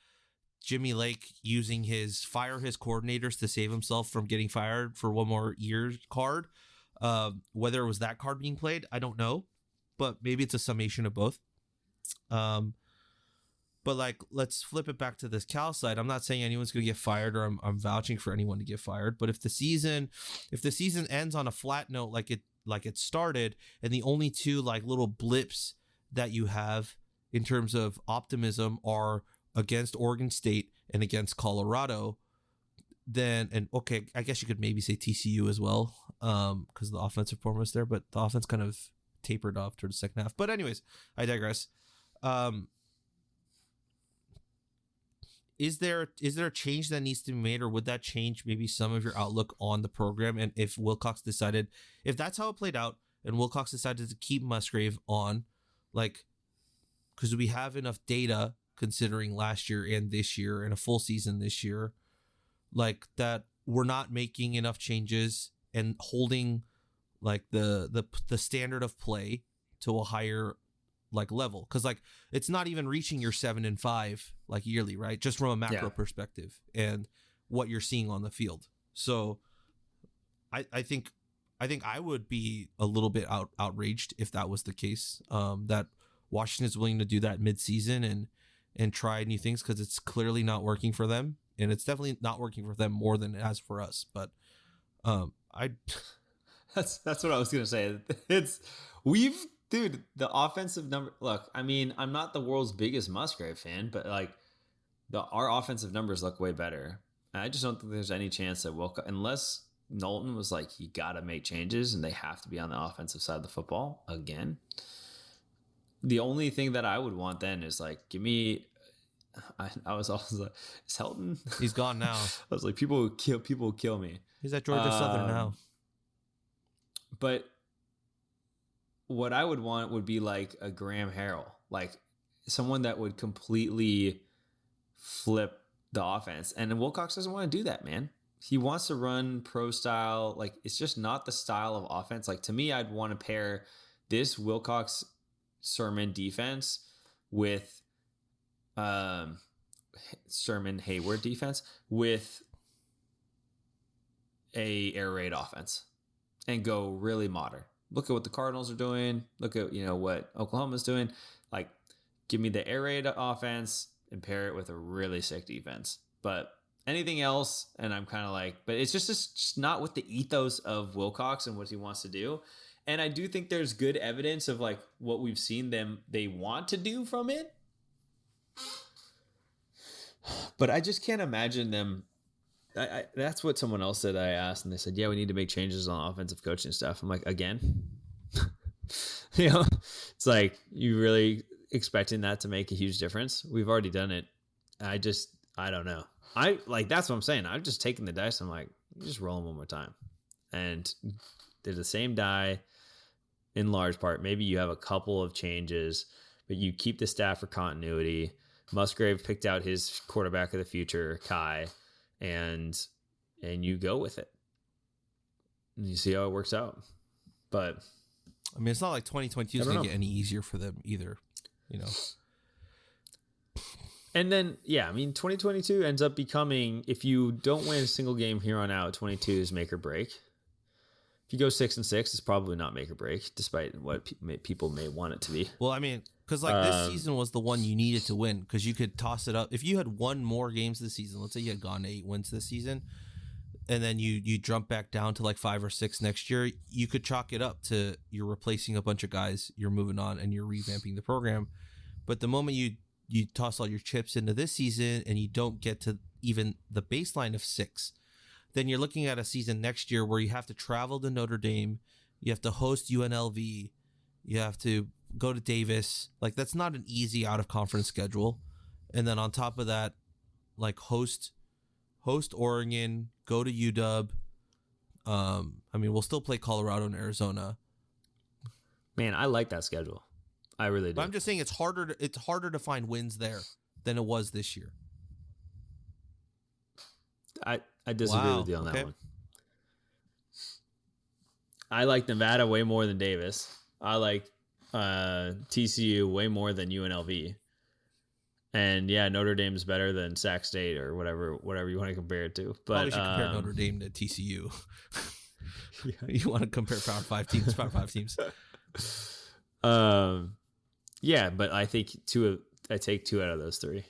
Jimmy Lake using fire his coordinators to save himself from getting fired for one more year card, whether it was that card being played, I don't know, but maybe it's a summation of both. But let's flip it back to this Cal side. I'm not saying anyone's going to get fired, or I'm vouching for anyone to get fired. But if the season ends on a flat note, like it started, and the only two like little blips that you have in terms of optimism are against Oregon State and against Colorado, then, and okay, I guess you could maybe say TCU as well, because the offensive form was there, but the offense kind of tapered off towards the second half. But anyways, I digress. Is there a change that needs to be made, or would that change maybe some of your outlook on the program? And if Wilcox decided, if that's how it played out, and Wilcox decided to keep Musgrave on, like, because we have enough data considering last year and this year and a full season this year, like that we're not making enough changes and holding like the standard of play to a higher like level, because like it's not even reaching your 7-5 like yearly, right? Just from a macro perspective and what you're seeing on the field. So I think I would be a little bit outraged if that was the case, that Washington is willing to do that midseason and try new things, because it's clearly not working for them, and it's definitely not working for them more than it has for us. But that's what I was gonna say. Dude, the offensive number. Look, I mean, I'm not the world's biggest Musgrave fan, but like our offensive numbers look way better. I just don't think there's any chance that unless Knowlton was like, you got to make changes and they have to be on the offensive side of the football again. The only thing that I would want then is like, give me. I was always like, is Helton? He's gone now. I was like, people will kill me. He's at Georgia Southern now. But what I would want would be like a Graham Harrell, like someone that would completely flip the offense. And Wilcox doesn't want to do that, man. He wants to run pro style. Like, it's just not the style of offense. Like, to me, I'd want to pair this Wilcox Sermon defense with Sermon Hayward defense with a air raid offense and go really modern. Look at what the Cardinals are doing. Look at, what Oklahoma's doing. Like, give me the air raid offense and pair it with a really sick defense. But anything else, and I'm kind of like, but it's just not with the ethos of Wilcox and what he wants to do. And I do think there's good evidence of like what we've seen they want to do from it. But I just can't imagine them. That's what someone else said. I asked, and they said, "Yeah, we need to make changes on offensive coaching stuff." I'm like, again, it's like, you really expecting that to make a huge difference? We've already done it. I don't know. That's what I'm saying. I've just taken the dice. I'm like, just roll them one more time, and they're the same die in large part. Maybe you have a couple of changes, but you keep the staff for continuity. Musgrave picked out his quarterback of the future, Kai. And you go with it. And you see how it works out. But I mean, it's not like 2022 is going to get any easier for them either, And then, 2022 ends up becoming, if you don't win a single game here on out, 22 is make or break. If you go 6-6, it's probably not make or break, despite what people may want it to be. Well, I mean, because this season was the one you needed to win, because you could toss it up. If you had won more games this season, let's say you had gone 8 wins this season, and then you jump back down to like 5 or 6 next year, you could chalk it up to you're replacing a bunch of guys, you're moving on, and you're revamping the program. But the moment you toss all your chips into this season and you don't get to even the baseline of 6, then you're looking at a season next year where you have to travel to Notre Dame, you have to host UNLV, you have to go to Davis. Like, that's not an easy out of conference schedule. And then on top of that, like host Oregon, go to UW. I mean, we'll still play Colorado and Arizona. Man, I like that schedule. I really do. But I'm just saying it's harder to find wins there than it was this year. I disagree with you on that one. I like Nevada way more than Davis. I like TCU way more than UNLV. And Notre Dame's better than Sac State or whatever you want to compare it to. But probably should compare Notre Dame to TCU. You want to compare Power 5 teams, Power 5 teams. But I think I take 2 out of those 3.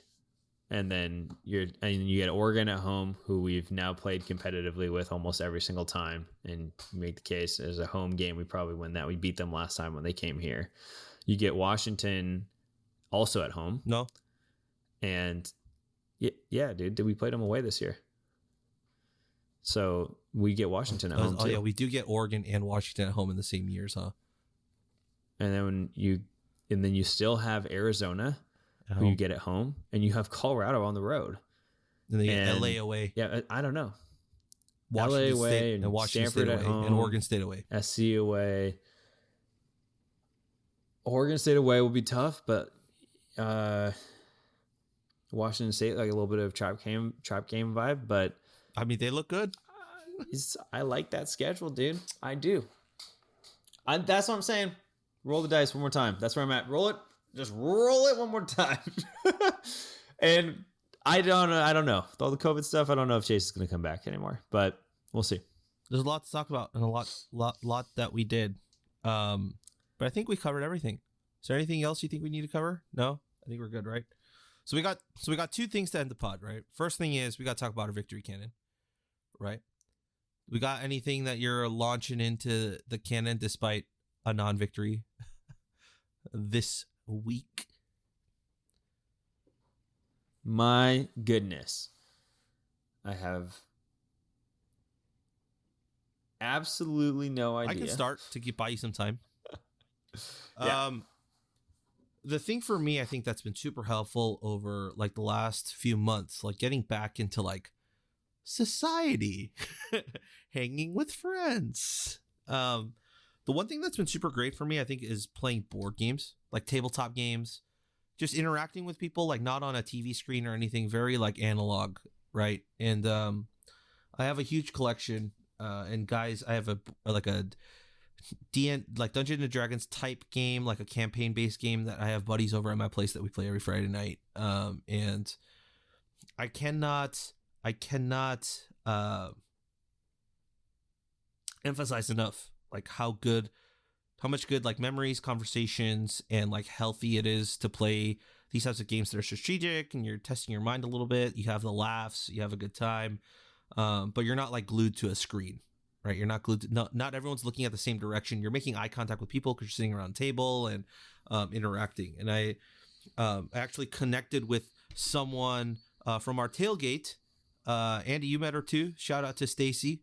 And then you get Oregon at home, who we've now played competitively with almost every single time. And you make the case as a home game, we probably win that. We beat them last time when they came here. You get Washington also at home. No. And yeah, dude, we played them away this year. So we get Washington at home too. Yeah, we do get Oregon and Washington at home in the same years, huh? And then you still have Arizona, who you get at home, and you have Colorado on the road. And they get LA away. Yeah, I don't know. Washington LA away State and Washington Stanford State at away home, and Oregon State away. SC away. Oregon State away will be tough, but Washington State, like a little bit of trap game vibe, but I mean, they look good. I like that schedule, dude. I do. That's what I'm saying. Roll the dice one more time. That's where I'm at. Roll it. Just roll it one more time. And I don't know. With all the COVID stuff, I don't know if Chase is going to come back anymore, but we'll see. There's a lot to talk about and a lot that we did. But I think we covered everything. Is there anything else you think we need to cover? No? I think we're good, right? So we got two things to end the pod, right? First thing is we got to talk about our victory cannon, right? We got anything that you're launching into the cannon despite a non-victory this week? My goodness. I have absolutely no idea. I can start to buy you some time. Yeah. The thing for me, I think that's been super helpful over like the last few months, like getting back into like society, hanging with friends. The one thing that's been super great for me, I think, is playing board games, like tabletop games, just interacting with people, like not on a TV screen or anything, very like analog, right? And I have a huge collection, and guys, I have a Dungeons and Dragons type game, like a campaign based game that I have buddies over at my place that we play every Friday night. And I cannot emphasize enough like how much good like memories, conversations, and like healthy it is to play these types of games that are strategic and you're testing your mind a little bit. You have the laughs, you have a good time, but you're not like glued to a screen. Right, you're not glued to, not everyone's looking at the same direction. You're making eye contact with people because you're sitting around a table and interacting. And I actually connected with someone from our tailgate. Andy, you met her too. Shout out to Stacy.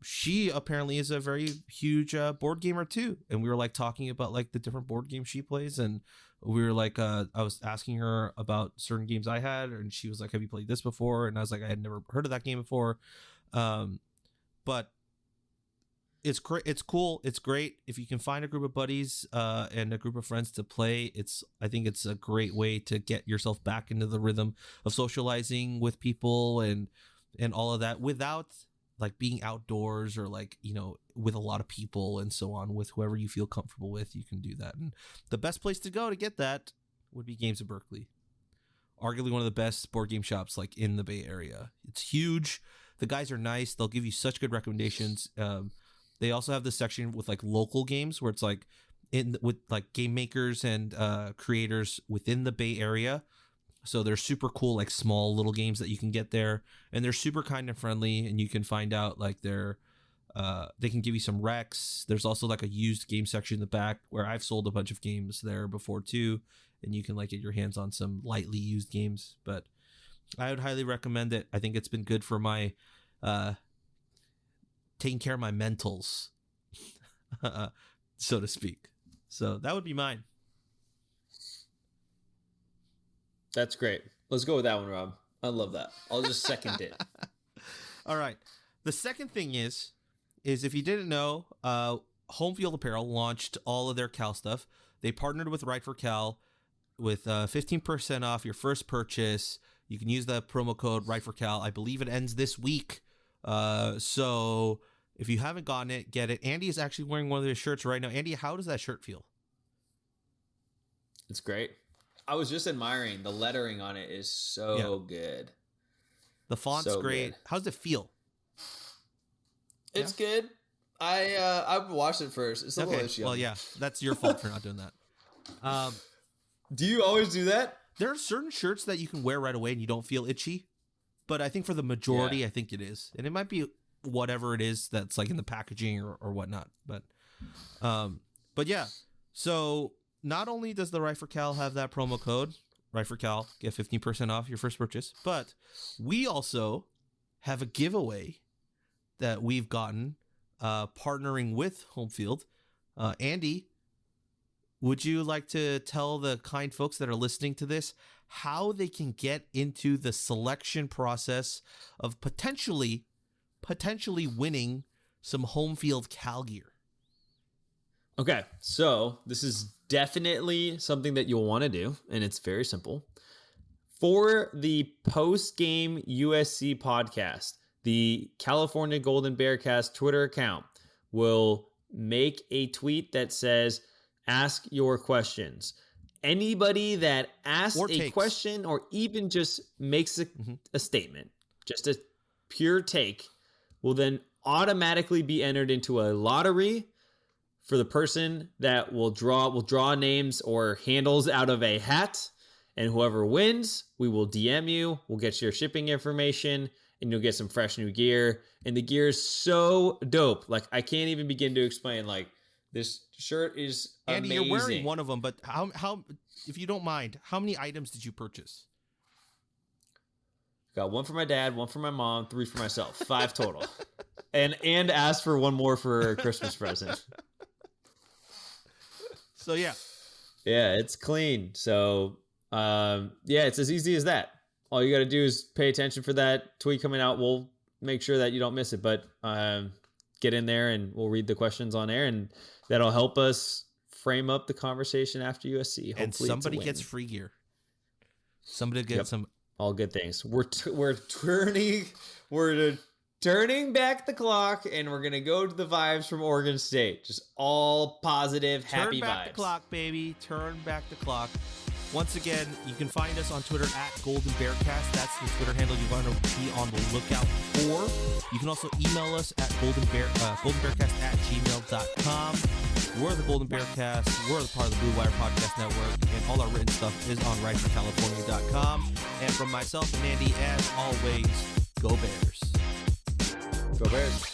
She apparently is a very huge board gamer too. And we were like talking about like the different board games she plays. And we were like, I was asking her about certain games I had. And she was like, have you played this before? And I was like, I had never heard of that game before. But it's great. It's cool. It's great if you can find a group of buddies and a group of friends to play. I think it's a great way to get yourself back into the rhythm of socializing with people and all of that without like being outdoors or like, you know, with a lot of people and so on. With whoever you feel comfortable with, you can do that. And the best place to go to get that would be Games of Berkeley. Arguably one of the best board game shops like in the Bay Area. It's huge. The guys are nice. They'll give you such good recommendations. They also have this section with like local games where it's like with like game makers and creators within the Bay Area. So they're super cool, like small little games that you can get there, and they're super kind and friendly. And you can find out like they can give you some recs. There's also like a used game section in the back where I've sold a bunch of games there before too, and you can like get your hands on some lightly used games. But I would highly recommend it. I think it's been good for my taking care of my mentals, so to speak. So that would be mine. That's great. Let's go with that one, Rob. I love that. I'll just second it. All right. The second thing is if you didn't know, Home Field Apparel launched all of their Cal stuff. They partnered with Right for Cal with 15% off your first purchase. You can use the promo code Right for Cal. I believe it ends this week. So if you haven't gotten it, get it. Andy is actually wearing one of their shirts right now. Andy, how does that shirt feel? It's great. I was just admiring the lettering on it is so good. The font's So great. good. How does it feel? It's good. I watched it first. It's a little issue. Well, yeah, that's your fault for not doing that. Do you always do that? There are certain shirts that you can wear right away and you don't feel itchy, but I think for the majority, I think it is, and it might be whatever it is that's like in the packaging or whatnot. But yeah. So not only does the Right for Cal have that promo code, Right for Cal, get 15% off your first purchase, but we also have a giveaway that we've gotten partnering with Home Field. Andy, would you like to tell the kind folks that are listening to this how they can get into the selection process of potentially winning some Home Field Cal gear? Okay, so this is definitely something that you'll want to do, and it's very simple. For the post-game USC podcast, the California Golden Bearcast Twitter account will make a tweet that says, ask your questions. Anybody that asks a question or even just makes a statement, just a pure take, will then automatically be entered into a lottery for the person that will draw names or handles out of a hat. And whoever wins, we will DM you. We'll get your shipping information and you'll get some fresh new gear. And the gear is so dope. Like, I can't even begin to explain. Like, this shirt is amazing. Andy, you're wearing one of them, but how, if you don't mind, how many items did you purchase? Got one for my dad, one for my mom, 3 for myself, 5 total. and asked for one more for a Christmas present. So yeah, it's clean. So it's as easy as that. All you got to do is pay attention for that tweet coming out. We'll make sure that you don't miss it, but get in there and we'll read the questions on air, and that'll help us frame up the conversation after USC. Hopefully, and somebody gets free gear. Somebody gets some. All good things. We're turning back the clock, and we're gonna go to the vibes from Oregon State. Just all positive, happy vibes. Turn back the clock, baby. Turn back the clock. Once again, you can find us on Twitter at Golden Bearcast. That's the Twitter handle you want to be on the lookout for. You can also email us at goldenbearcast@gmail.com. We're the Golden Bearcast. We're the part of the Blue Wire Podcast Network, and all our written stuff is on rightforcalifornia.com. And from myself and Andy, as always, go Bears. Go Bears.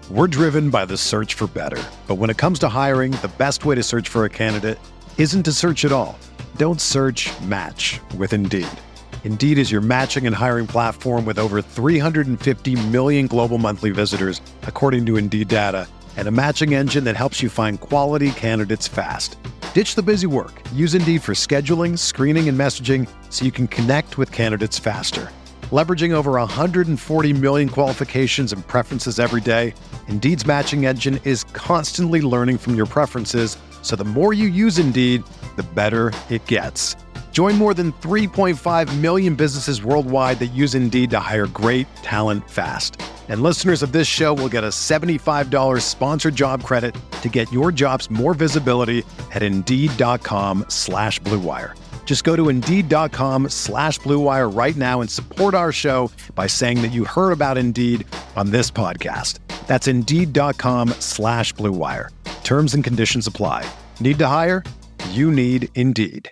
We're driven by the search for better. But when it comes to hiring, the best way to search for a candidate isn't to search at all. Don't search, match with Indeed. Indeed is your matching and hiring platform with over 350 million global monthly visitors, according to Indeed data, and a matching engine that helps you find quality candidates fast. Ditch the busy work. Use Indeed for scheduling, screening, and messaging so you can connect with candidates faster. Leveraging over 140 million qualifications and preferences every day, Indeed's matching engine is constantly learning from your preferences, so the more you use Indeed, the better it gets. Join more than 3.5 million businesses worldwide that use Indeed to hire great talent fast. And listeners of this show will get a $75 sponsored job credit to get your jobs more visibility at Indeed.com/Blue Wire. Just go to Indeed.com/Blue Wire right now and support our show by saying that you heard about Indeed on this podcast. That's Indeed.com/Blue Wire. Terms and conditions apply. Need to hire? You need Indeed.